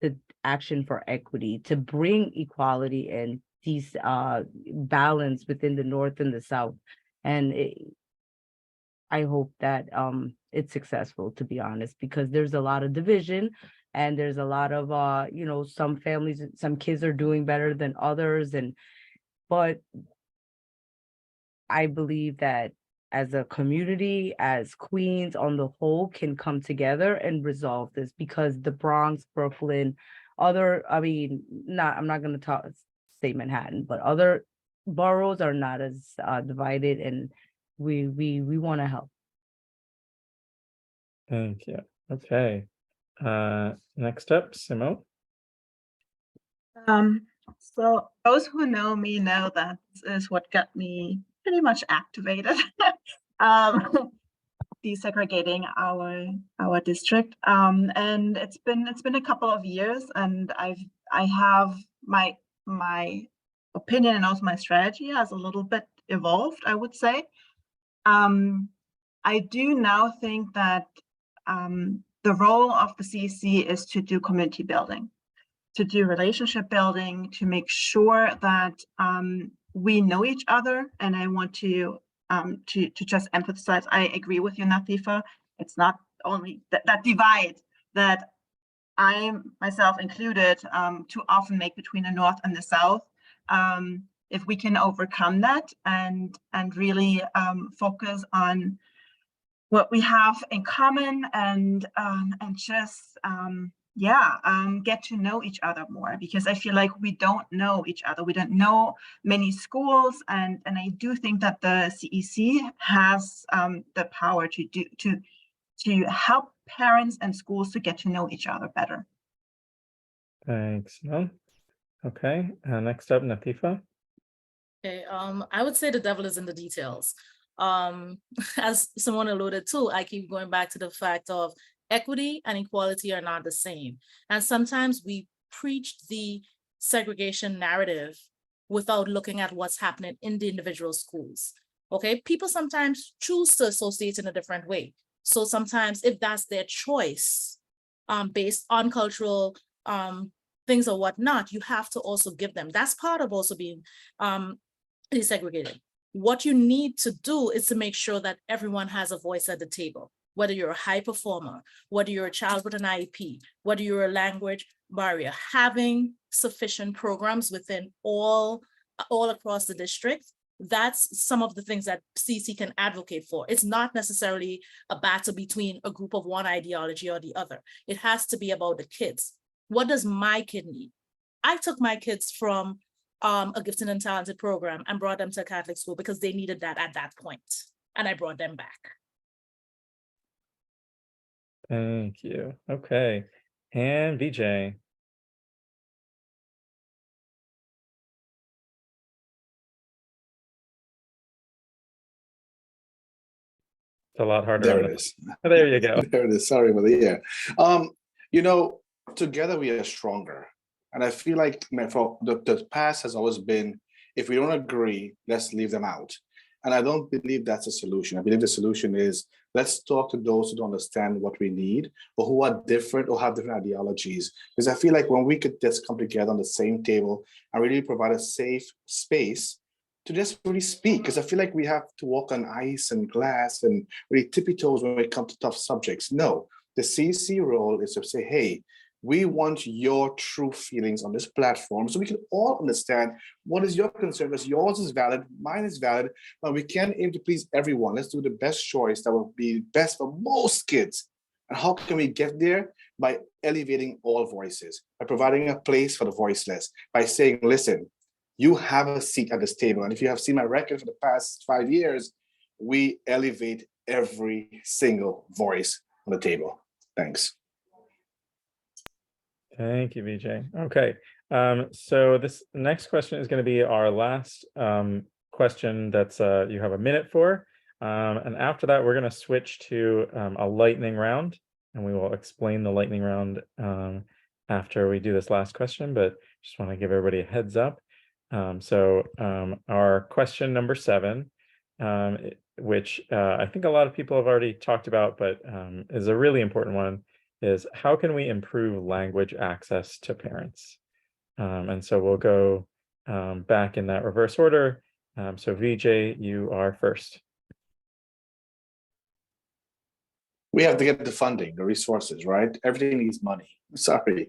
the Action for Equity, to bring equality and these balance within the North and the South. And I hope that it's successful, to be honest, because there's a lot of division and there's a lot of you know, some families, some kids are doing better than others, but I believe that as a community, as Queens on the whole, can come together and resolve this, because the Bronx, Brooklyn, other, I mean, I'm not going to say Manhattan, but other boroughs are not as divided, and we want to help. Thank you. Okay. Next up, Simone. So those who know me know that this is what got me pretty much activated, desegregating our district. And it's been a couple of years, and I have my opinion and also my strategy has a little bit evolved, I would say. I do now think that the role of the CEC is to do community building, to do relationship building, to make sure that we know each other. And I want to just emphasize, I agree with you, Natifa. It's not only that divide that I myself included too often make between the North and the South. If we can overcome that and really focus on what we have in common and just get to know each other more, because I feel like we don't know each other. We don't know many schools, and I do think that the CEC has the power to help parents and schools to get to know each other better. Thanks, Simone. Okay, next up, Natifa. Okay, I would say the devil is in the details. As someone alluded to, I keep going back to the fact of equity and equality are not the same. And sometimes we preach the segregation narrative without looking at what's happening in the individual schools. Okay, people sometimes choose to associate in a different way. So sometimes if that's their choice, based on cultural things or whatnot, you have to also give them. That's part of also being desegregated. What you need to do is to make sure that everyone has a voice at the table, whether you're a high performer, whether you're a child with an IEP, whether you're a language barrier. Having sufficient programs within all across the district, that's some of the things that CEC can advocate for. It's not necessarily a battle between a group of one ideology or the other. It has to be about the kids. What does my kid need? I took my kids from a gifted and talented program and brought them to a Catholic school because they needed that at that point, and I brought them back. Thank you. Okay, and VJ. It's a lot harder. There on it the- is. Oh, there you go. There it is. Sorry about the you know, together we are stronger. And I feel like for the past has always been, if we don't agree, let's leave them out. And I don't believe that's a solution. I believe the solution is let's talk to those who don't understand what we need or who are different or have different ideologies. Because I feel like when we could just come together on the same table and really provide a safe space to just really speak, because I feel like we have to walk on ice and glass and really tippy toes when it comes to tough subjects. No, the CEC role is to say, hey, we want your true feelings on this platform so we can all understand what is your concern, because yours is valid, mine is valid, but we can't aim to please everyone. Let's do the best choice that will be best for most kids. And how can we get there? By elevating all voices, by providing a place for the voiceless, by saying, listen, you have a seat at this table. And if you have seen my record for the past 5 years, we elevate every single voice on the table. Thanks. Thank you, Vijay. Okay, so this next question is going to be our last question that's you have a minute for. And after that, we're going to switch to a lightning round, and we will explain the lightning round after we do this last question, but just want to give everybody a heads up. Our question number 7, which I think a lot of people have already talked about, but is a really important one, is how can we improve language access to parents? And so we'll go back in that reverse order. So Vijay, you are first. We have to get the funding, the resources, right? Everything needs money. Sorry.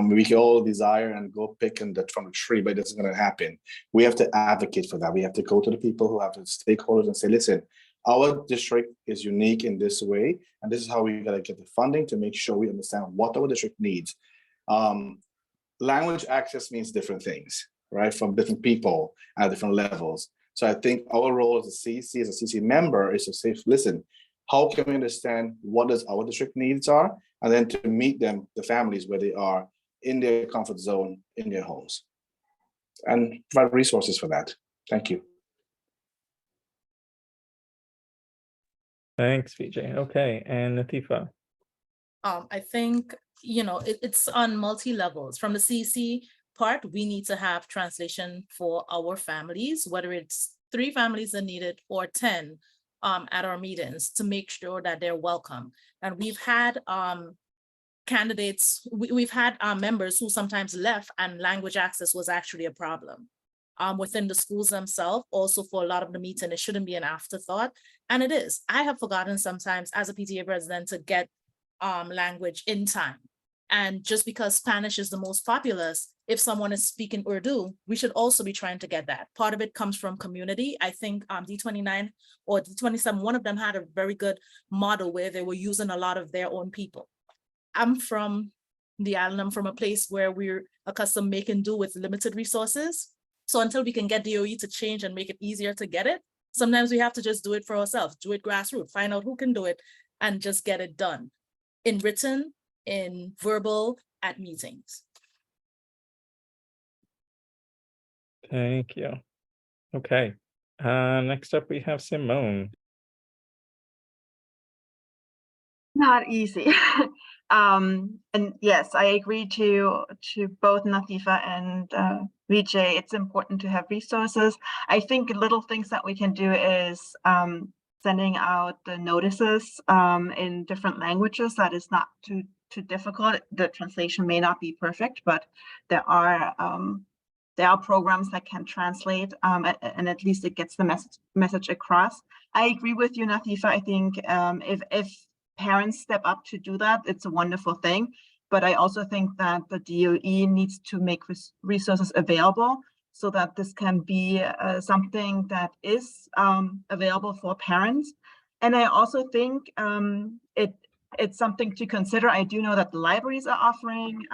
We can all desire and go pick from the tree, but it isn't going to happen. We have to advocate for that. We have to go to the people who have the stakeholders and say, listen, our district is unique in this way, and this is how we got to get the funding to make sure we understand what our district needs. Language access means different things, right? From different people at different levels. So I think our role as a CEC member, is to say, listen, how can we understand what does our district needs are, and then to meet them, the families, where they are in their comfort zone, in their homes, and provide resources for that. Thank you. Thanks, Vijay. Okay, and Latifa. I think, it's on multi-levels. From the CEC part, we need to have translation for our families, whether it's 3 families are needed or 10 at our meetings, to make sure that they're welcome. And we've had candidates, we've had members who sometimes left and language access was actually a problem. Within the schools themselves, also for a lot of the meeting, it shouldn't be an afterthought. And it is. I have forgotten sometimes as a PTA president to get language in time. And just because Spanish is the most populous, if someone is speaking Urdu, we should also be trying to get that. Part of it comes from community. I think D29 or D27, one of them had a very good model where they were using a lot of their own people. I'm from the island. I'm from a place where we're accustomed making do with limited resources. So until we can get DOE to change and make it easier to get it, sometimes we have to just do it for ourselves, do it grassroots, find out who can do it and just get it done in written, in verbal, at meetings. Thank you. Okay, next up we have Simone. Not easy. And yes, I agree to both Natifa and Vijay. It's important to have resources. I think little things that we can do is sending out the notices in different languages. That is not too difficult. The translation may not be perfect, but there are programs that can translate, and at least it gets the message across. I agree with you, Natifa. I think if parents step up to do that, it's a wonderful thing. But I also think that the DOE needs to make resources available so that this can be something that is available for parents. And I also think it's something to consider. I do know that the libraries are offering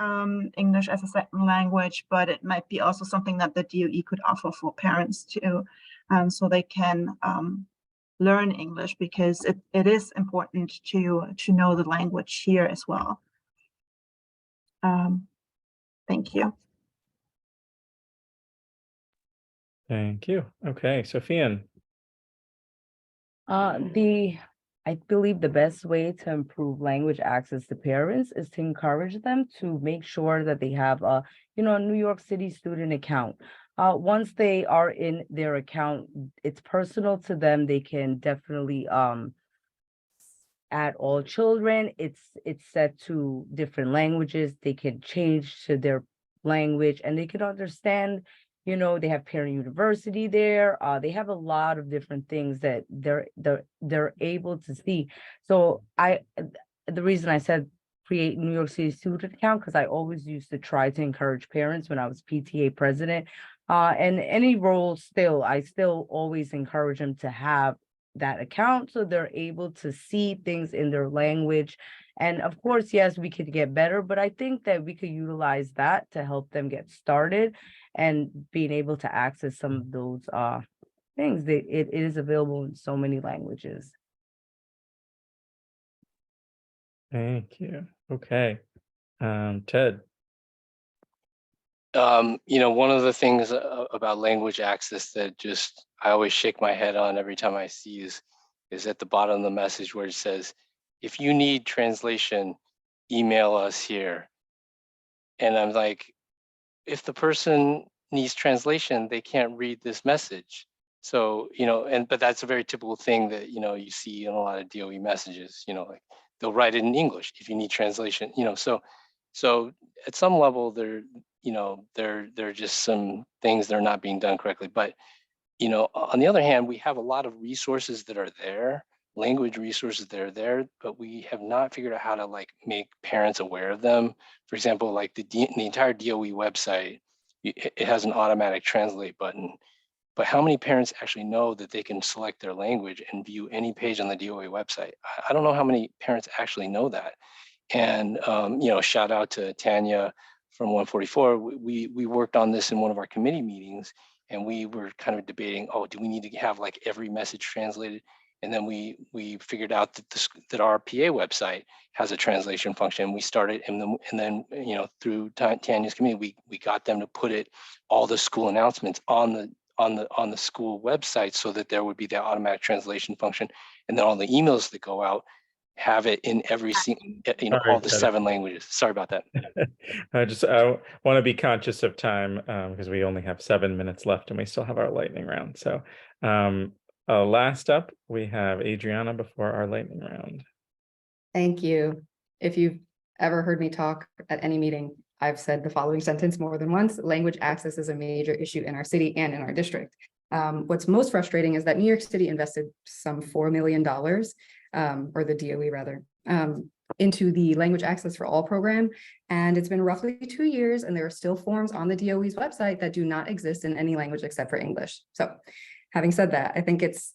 English as a second language, but it might be also something that the DOE could offer for parents too, so they can learn English, because it is important to know the language here as well. Thank you. Thank you. Okay, Sofian. I I believe the best way to improve language access to parents is to encourage them to make sure that they have a, a New York City student account. Once they are in their account, it's personal to them. They can definitely add all children. It's set to different languages. They can change to their language and they can understand. They have Parent University there. They have a lot of different things that they're able to see. So the reason I said create New York City student account, because I always used to try to encourage parents when I was PTA president. And any role I still always encourage them to have that account so they're able to see things in their language. And of course, yes, we could get better, but I think that we could utilize that to help them get started and being able to access some of those things. It is available in so many languages. Thank you. Okay. Ted. One of the things about language access that I always shake my head on every time I see is at the bottom of the message where it says, if you need translation, email us here. And I'm like, if the person needs translation, they can't read this message. So, but that's a very typical thing that, you see in a lot of DOE messages, like they'll write it in English if you need translation, so at some level there are just some things that are not being done correctly. But, on the other hand, we have a lot of resources that are there, language resources that are there, but we have not figured out how to make parents aware of them. For example, like the entire DOE website, it has an automatic translate button, but how many parents actually know that they can select their language and view any page on the DOE website? I don't know how many parents actually know that. And, shout out to Tanya from 144. We worked on this in one of our committee meetings, and we were kind of debating, do we need to have every message translated? And then we figured out that our PA website has a translation function. We started, and then through Tanya's committee, we got them to put all the school announcements on the school website so that there would be that automatic translation function, and then all the emails that go out have it in every single, all the 7 languages. Sorry about that. I want to be conscious of time because we only have 7 minutes left and we still have our lightning round. So last up, we have Adriana before our lightning round. Thank you. If you've ever heard me talk at any meeting, I've said the following sentence more than once: language access is a major issue in our city and in our district. What's most frustrating is that New York City invested some $4 million, or the DOE rather, into the language access for all program. And it's been roughly 2 years, and there are still forms on the DOE's website that do not exist in any language except for English. So having said that, I think it's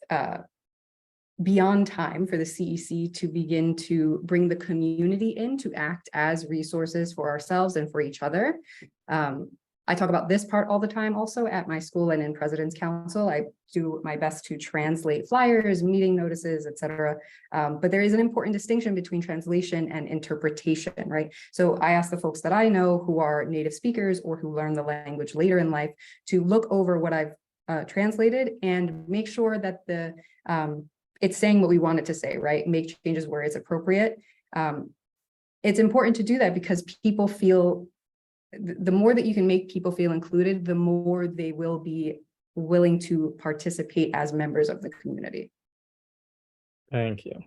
beyond time for the CEC to begin to bring the community in to act as resources for ourselves and for each other. I talk about this part all the time also at my school and in President's Council. I do my best to translate flyers, meeting notices, etc. But there is an important distinction between translation and interpretation, right? So I ask the folks that I know who are native speakers or who learn the language later in life to look over what I've translated and make sure that it's saying what we want it to say, right? Make changes where it's appropriate. It's important to do that because people feel, the more that you can make people feel included, the more they will be willing to participate as members of the community. Thank you.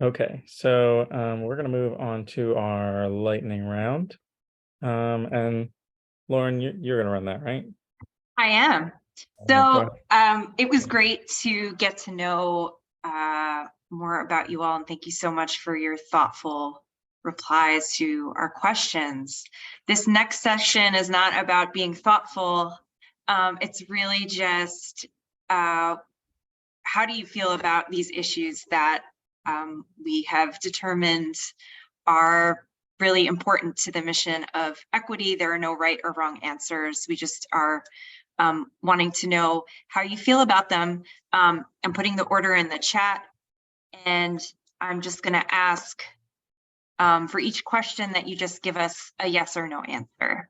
Okay, so we're going to move on to our lightning round. And Lauren, you're going to run that, right? I am. So it was great to get to know more about you all, and thank you so much for your thoughtful replies to our questions. This next session is not about being thoughtful. It's really just how do you feel about these issues that we have determined are really important to the mission of equity. There are no right or wrong answers. We just are wanting to know how you feel about them. I'm putting the order in the chat, and I'm just going to ask for each question that you just give us a yes or no answer.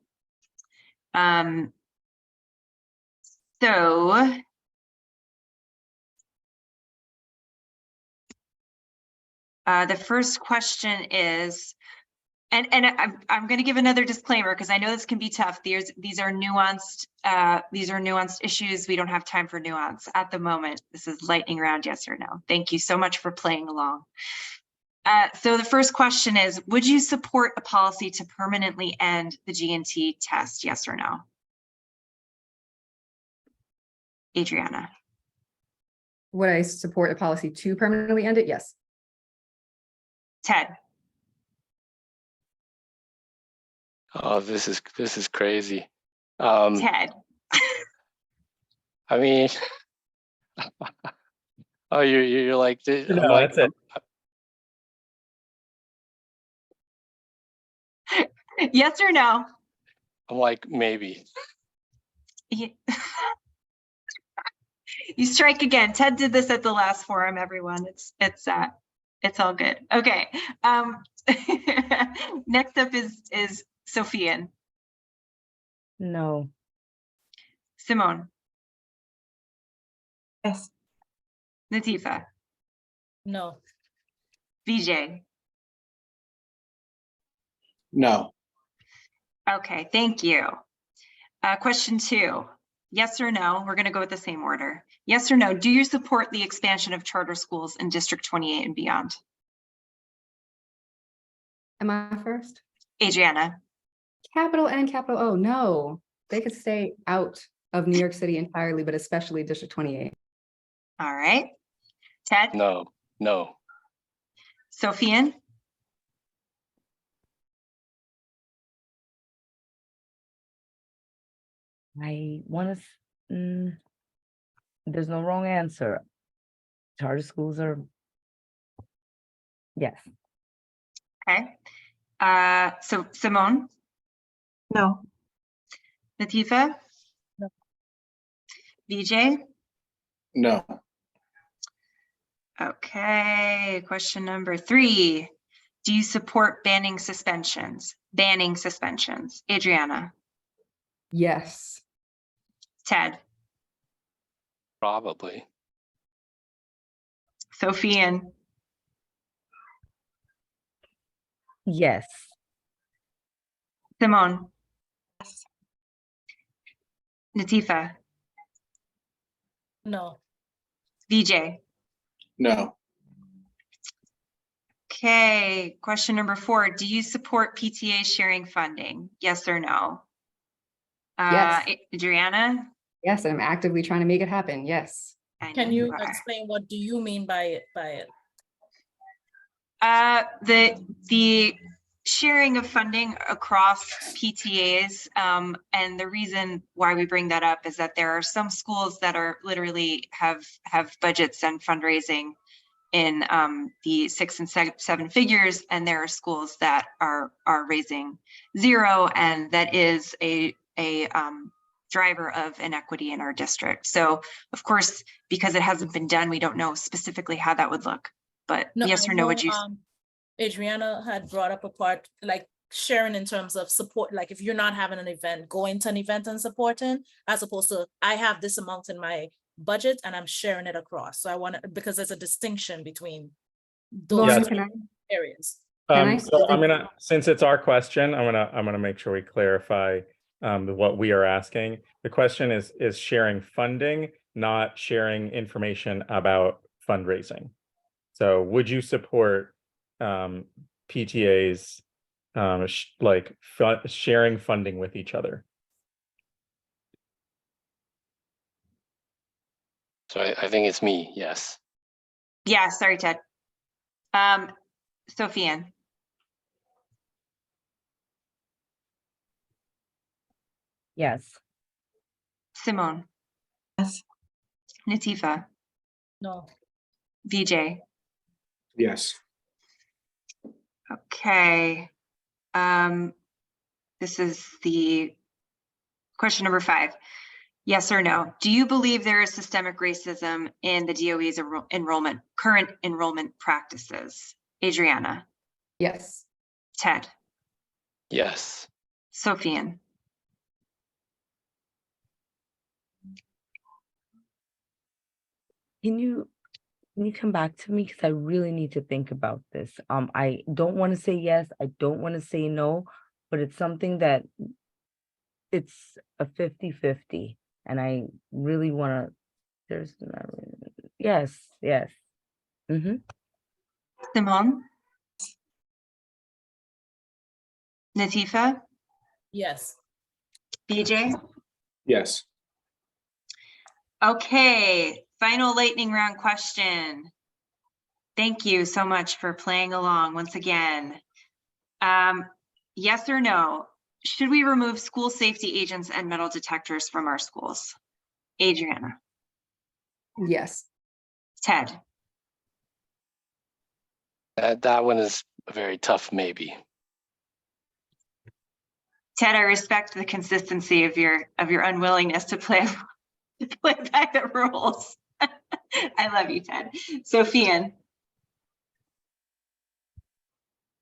So The first question is, and I'm going to give another disclaimer because I know this can be tough. These are nuanced issues. We don't have time for nuance at the moment. This is lightning round, yes or no. Thank you so much for playing along. So the first question is, would you support a policy to permanently end the G&T test, yes or no? Adriana. Would I support a policy to permanently end it? Yes. Ted. Oh, this is crazy. Ted. I mean, oh, you're like, I'm No, like, that's it. Yes or no? I'm like, maybe. You strike again. Ted did this at the last forum, everyone. It's all good. Okay. Next up is Sophian. No. Simone. Yes. Latifa. No. VJ. No. Okay, thank you. Question 2. Yes or no? We're going to go with the same order. Yes or no? Do you support the expansion of charter schools in District 28 and beyond? Am I first? Adriana. Capital N, capital O, no. They could stay out of New York City entirely, but especially District 28. All right. Ted. No. Sophian. I want to, there's no wrong answer. Charter schools are, yes. Okay. So Simone. No. Latifa. No. VJ. No. Okay, question number 3. Do you support banning suspensions? Adriana. Yes. Ted. Probably. Sophian. Yes. Simone. Latifa. No. VJ. No. Okay, question number 4. Do you support PTA sharing funding? Yes or no? Yes. Adriana? Yes, and I'm actively trying to make it happen. Yes. I know Can you are. explain what do you mean by it? The sharing of funding across PTAs, and the reason why we bring that up is that there are some schools that are literally have budgets and fundraising in the 6 and 7 figures, and there are schools that are raising 0, and that is a driver of inequity in our district. So of course, because it hasn't been done, we don't know specifically how that would look. But No, yes I or no, would know, you? Adriana had brought up a part like sharing in terms of support, like if you're not having an event, going to an event and supporting, as opposed to I have this amount in my budget and I'm sharing it across. So I want to, because there's a distinction between those Lauren, Yes. can I? areas. So I'm gonna, since it's our question, I'm gonna make sure we clarify what we are asking. The question is sharing funding, not sharing information about fundraising. So would you support PTAs sharing funding with each other? So I think it's me. Yes. Yeah, sorry, Ted. Sophian. Yes. Simone. Yes. Latifa. No. VJ. Yes. Okay. This is the question number 5. Yes or no? Do you believe there is systemic racism in the DOE's current enrollment practices? Adriana. Yes. Ted. Yes. Sophian. Can you Can you come back to me? Because I really need to think about this. I don't want to say yes, I don't want to say no, but it's something that it's a 50-50. And I really want to, there's not really, yes. Mm-hmm. Simone? Natifa? Yes. BJ? Yes. Okay, final lightning round question. Thank you so much for playing along once again. Yes or no? Should we remove school safety agents and metal detectors from our schools? Adriana? Yes. Ted? That one is a very tough maybe. Ted, I respect the consistency of your unwillingness to play by the rules. I love you, Ted. Sophian?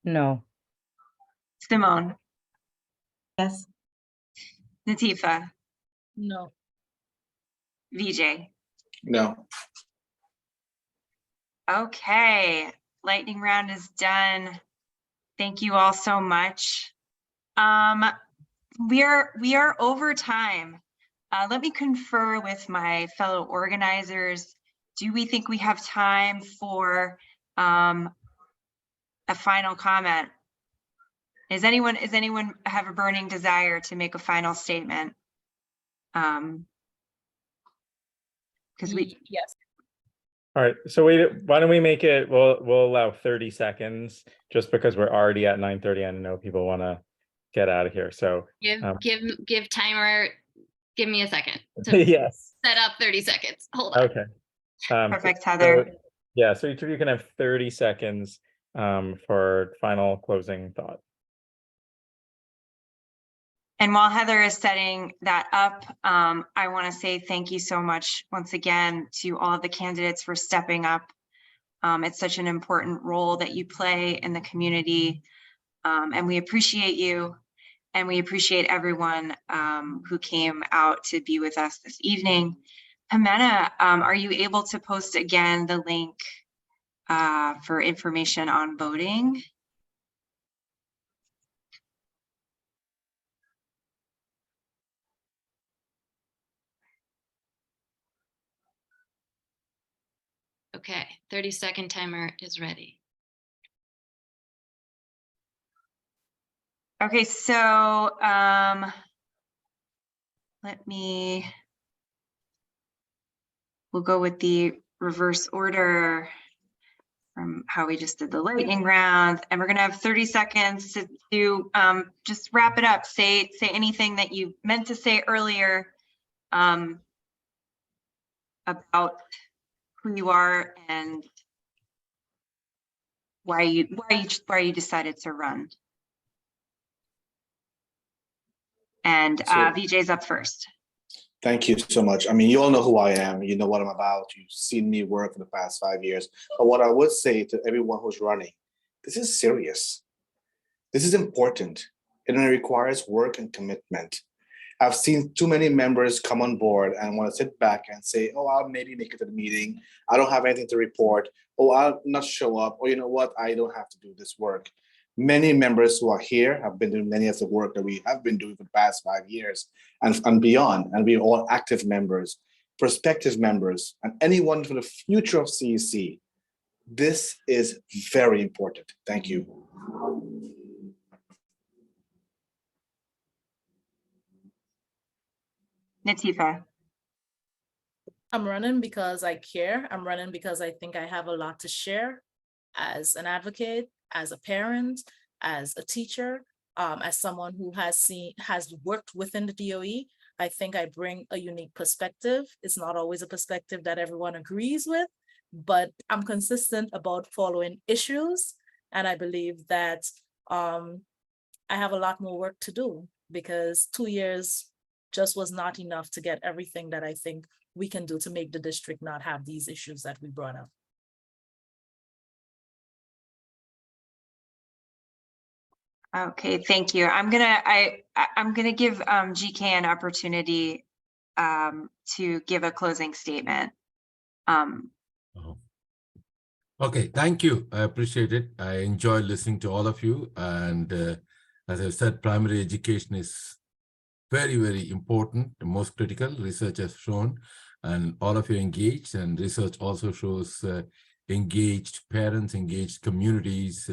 No. Simone? Yes. Natifa? No. VJ? No. Okay, lightning round is done. Thank you all so much. We are over time. Let me confer with my fellow organizers. Do we think we have time for a final comment? Does anyone have a burning desire to make a final statement? Because Yes. All right, so why don't we make it, we'll allow 30 seconds just because we're already at 9:30 and I know people want to get out of here. So Give timer, give me a second to yes. set up 30 seconds. Hold on. Okay. perfect, Heather. So each of you can have 30 seconds for final closing thought. And while Heather is setting that up, I want to say thank you so much once again to all of the candidates for stepping up. It's such an important role that you play in the community, and we appreciate you, and we appreciate everyone who came out to be with us this evening. Jimena, are you able to post again the link for information on voting? Okay, 30-second timer is ready. Okay, so we'll go with the reverse order from how we just did the lightning round, and we're gonna have 30 seconds to do just wrap it up. Say anything that you meant to say earlier about who you are and why you decided to run. And VJ's up first. Thank you so much. I mean, you all know who I am. You know what I'm about. You've seen me work for the past 5 years. But what I would say to everyone who's running, this is serious. This is important. And it requires work and commitment. I've seen too many members come on board and want to sit back and say, oh, I'll maybe make it to the meeting. I don't have anything to report. Oh, I'll not show up. Or you know what? I don't have to do this work. Many members who are here have been doing many of the work that we have been doing for the past 5 years and beyond. And we're all active members, prospective members, and anyone for the future of CEC. This is very important. Thank you. Natifa. I'm running because I care. I'm running because I think I have a lot to share as an advocate, as a parent, as a teacher, as someone who has worked within the DOE. I think I bring a unique perspective. It's not always a perspective that everyone agrees with, but I'm consistent about following issues. And I believe that I have a lot more work to do because 2 years just was not enough to get everything that I think we can do to make the district not have these issues that we brought up. Okay, thank you. I'm gonna give GK an opportunity to give a closing statement. Okay, thank you. I appreciate it. I enjoy listening to all of you. And as I said, primary education is very, very important, the most critical, research has shown, and all of you engaged, and research also shows engaged parents, engaged communities,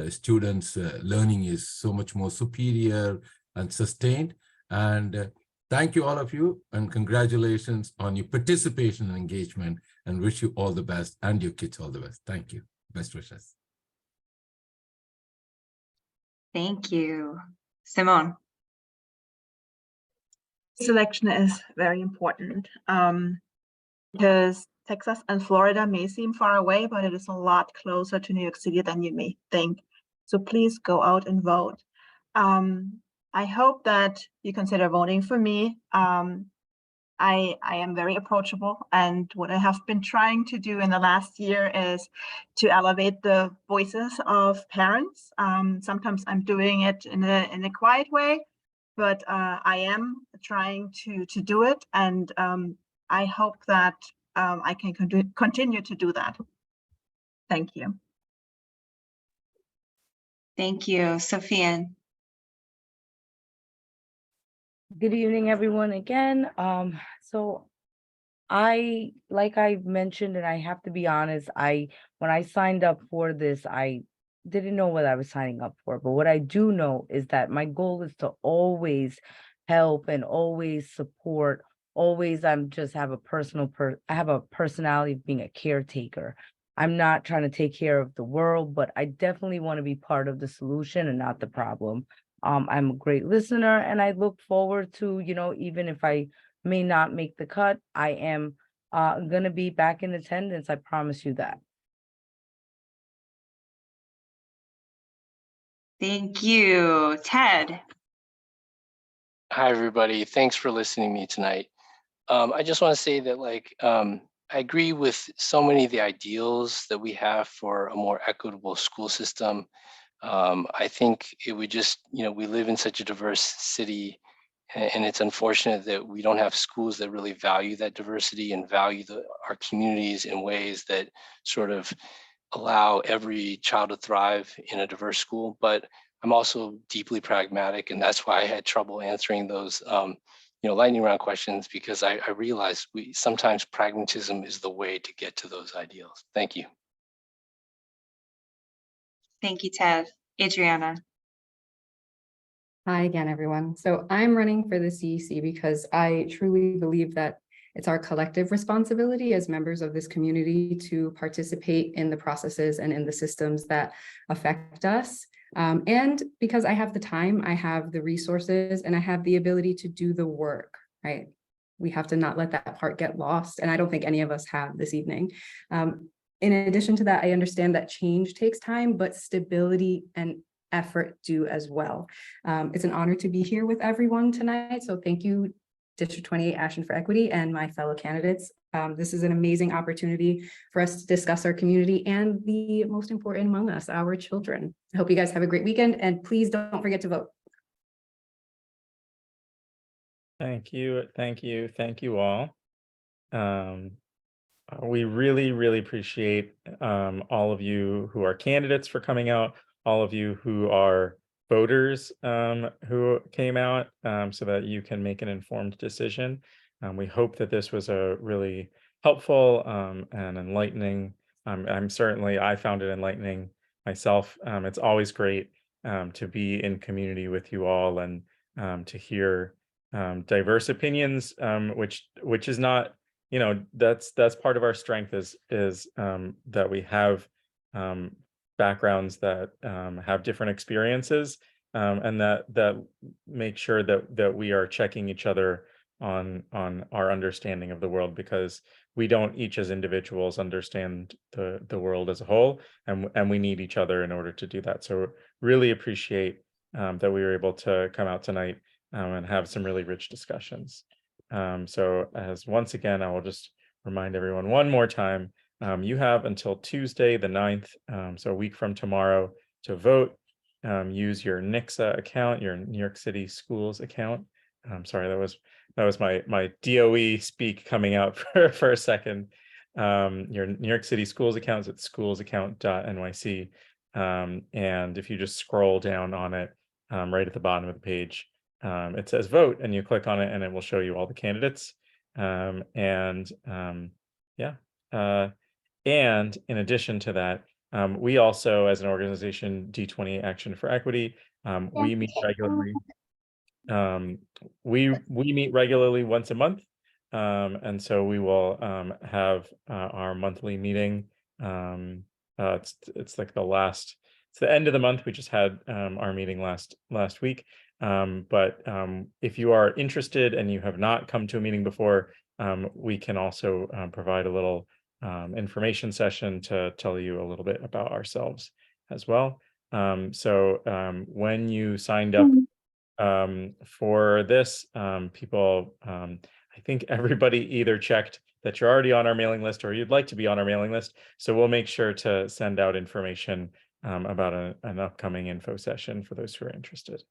students, learning is so much more superior and sustained. And thank you all of you, and congratulations on your participation and engagement, and wish you all the best and your kids all the best. Thank you. Best wishes. Thank you. Simone. Selection is very important because Texas and Florida may seem far away, but it is a lot closer to New York City than you may think. So please go out and vote. I hope that you consider voting for me. I am very approachable, and what I have been trying to do in the last year is to elevate the voices of parents. Sometimes I'm doing it in a quiet way, but I am trying to do it, and I hope that I can continue to do that. Thank you. Thank you, Sophia. Good evening, everyone, again. So like I mentioned, and I have to be honest, when I signed up for this, I didn't know what I was signing up for. But what I do know is that my goal is to always help and always support. Always, I have a personality of being a caretaker. I'm not trying to take care of the world, but I definitely want to be part of the solution and not the problem. I'm a great listener, and I look forward to, even if I may not make the cut, I am going to be back in attendance. I promise you that. Thank you. Ted. Hi, everybody. Thanks for listening to me tonight. I just want to say that, I agree with so many of the ideals that we have for a more equitable school system. I think it would just, we live in such a diverse city, and it's unfortunate that we don't have schools that really value that diversity and value our communities in ways that sort of allow every child to thrive in a diverse school. But I'm also deeply pragmatic, and that's why I had trouble answering those lightning round questions, because I realized sometimes pragmatism is the way to get to those ideals. Thank you. Thank you, Ted. Adriana. Hi again, everyone. So I'm running for the CEC because I truly believe that it's our collective responsibility as members of this community to participate in the processes and in the systems that affect us. And because I have the time, I have the resources, and I have the ability to do the work, right? We have to not let that part get lost. And I don't think any of us have this evening. In addition to that, I understand that change takes time, but stability and effort do as well. It's an honor to be here with everyone tonight. So thank you, District 28 Action for Equity, and my fellow candidates. This is an amazing opportunity for us to discuss our community and the most important among us, our children. I hope you guys have a great weekend, and please don't forget to vote. Thank you. Thank you. Thank you all. We really, really appreciate all of you who are candidates for coming out, all of you who are voters who came out so that you can make an informed decision. We hope that this was a really helpful and enlightening. I found it enlightening myself. It's always great to be in community with you all and to hear diverse opinions, which is not, that's part of our strength is that we have backgrounds that have different experiences, and that make sure that we are checking each other on our understanding of the world, because we don't each as individuals understand the world as a whole, and we need each other in order to do that. So really appreciate that we were able to come out tonight and have some really rich discussions. So once again, I will just remind everyone one more time, you have until Tuesday the 9th, so a week from tomorrow, to vote. Use your NYXA account, your New York City Schools account. Sorry, that was my DOE speak coming out for a second. your New York City schools account. It's schoolsaccount.nyc. And if you just scroll down on it, right at the bottom of the page, it says vote, and you click on it and it will show you all the candidates. And in addition to that, we also, as an organization, D28 Action for Equity, we meet regularly. We meet regularly once a month, and so we will have our monthly meeting. It's like it's the end of the month. We just had our meeting last week. But if you are interested and you have not come to a meeting before, we can also provide a little information session to tell you a little bit about ourselves as well. So when you signed up for this, people, I think everybody either checked that you're already on our mailing list or you'd like to be on our mailing list. So we'll make sure to send out information about an upcoming info session for those who are interested.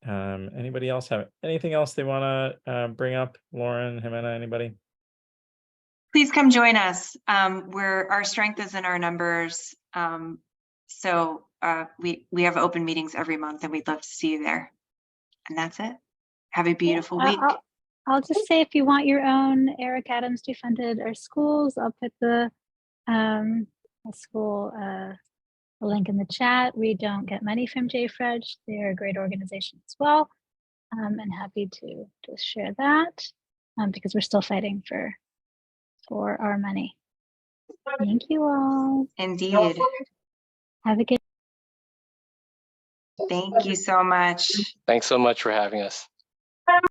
Anybody else have anything else they want to bring up? Lauren, Jimena, anybody? Please come join us. Our strength is in our numbers. So we have open meetings every month and we'd love to see you there. And that's it. Have a beautiful week. I'll just say, if you want your own Eric Adams defunded our schools, I'll put the school link in the chat. We don't get money from JFRED. They're a great organization as well. And happy to just share that because we're still fighting for our money. Thank you all. Indeed. Have a good. Thank you so much. Thanks so much for having us.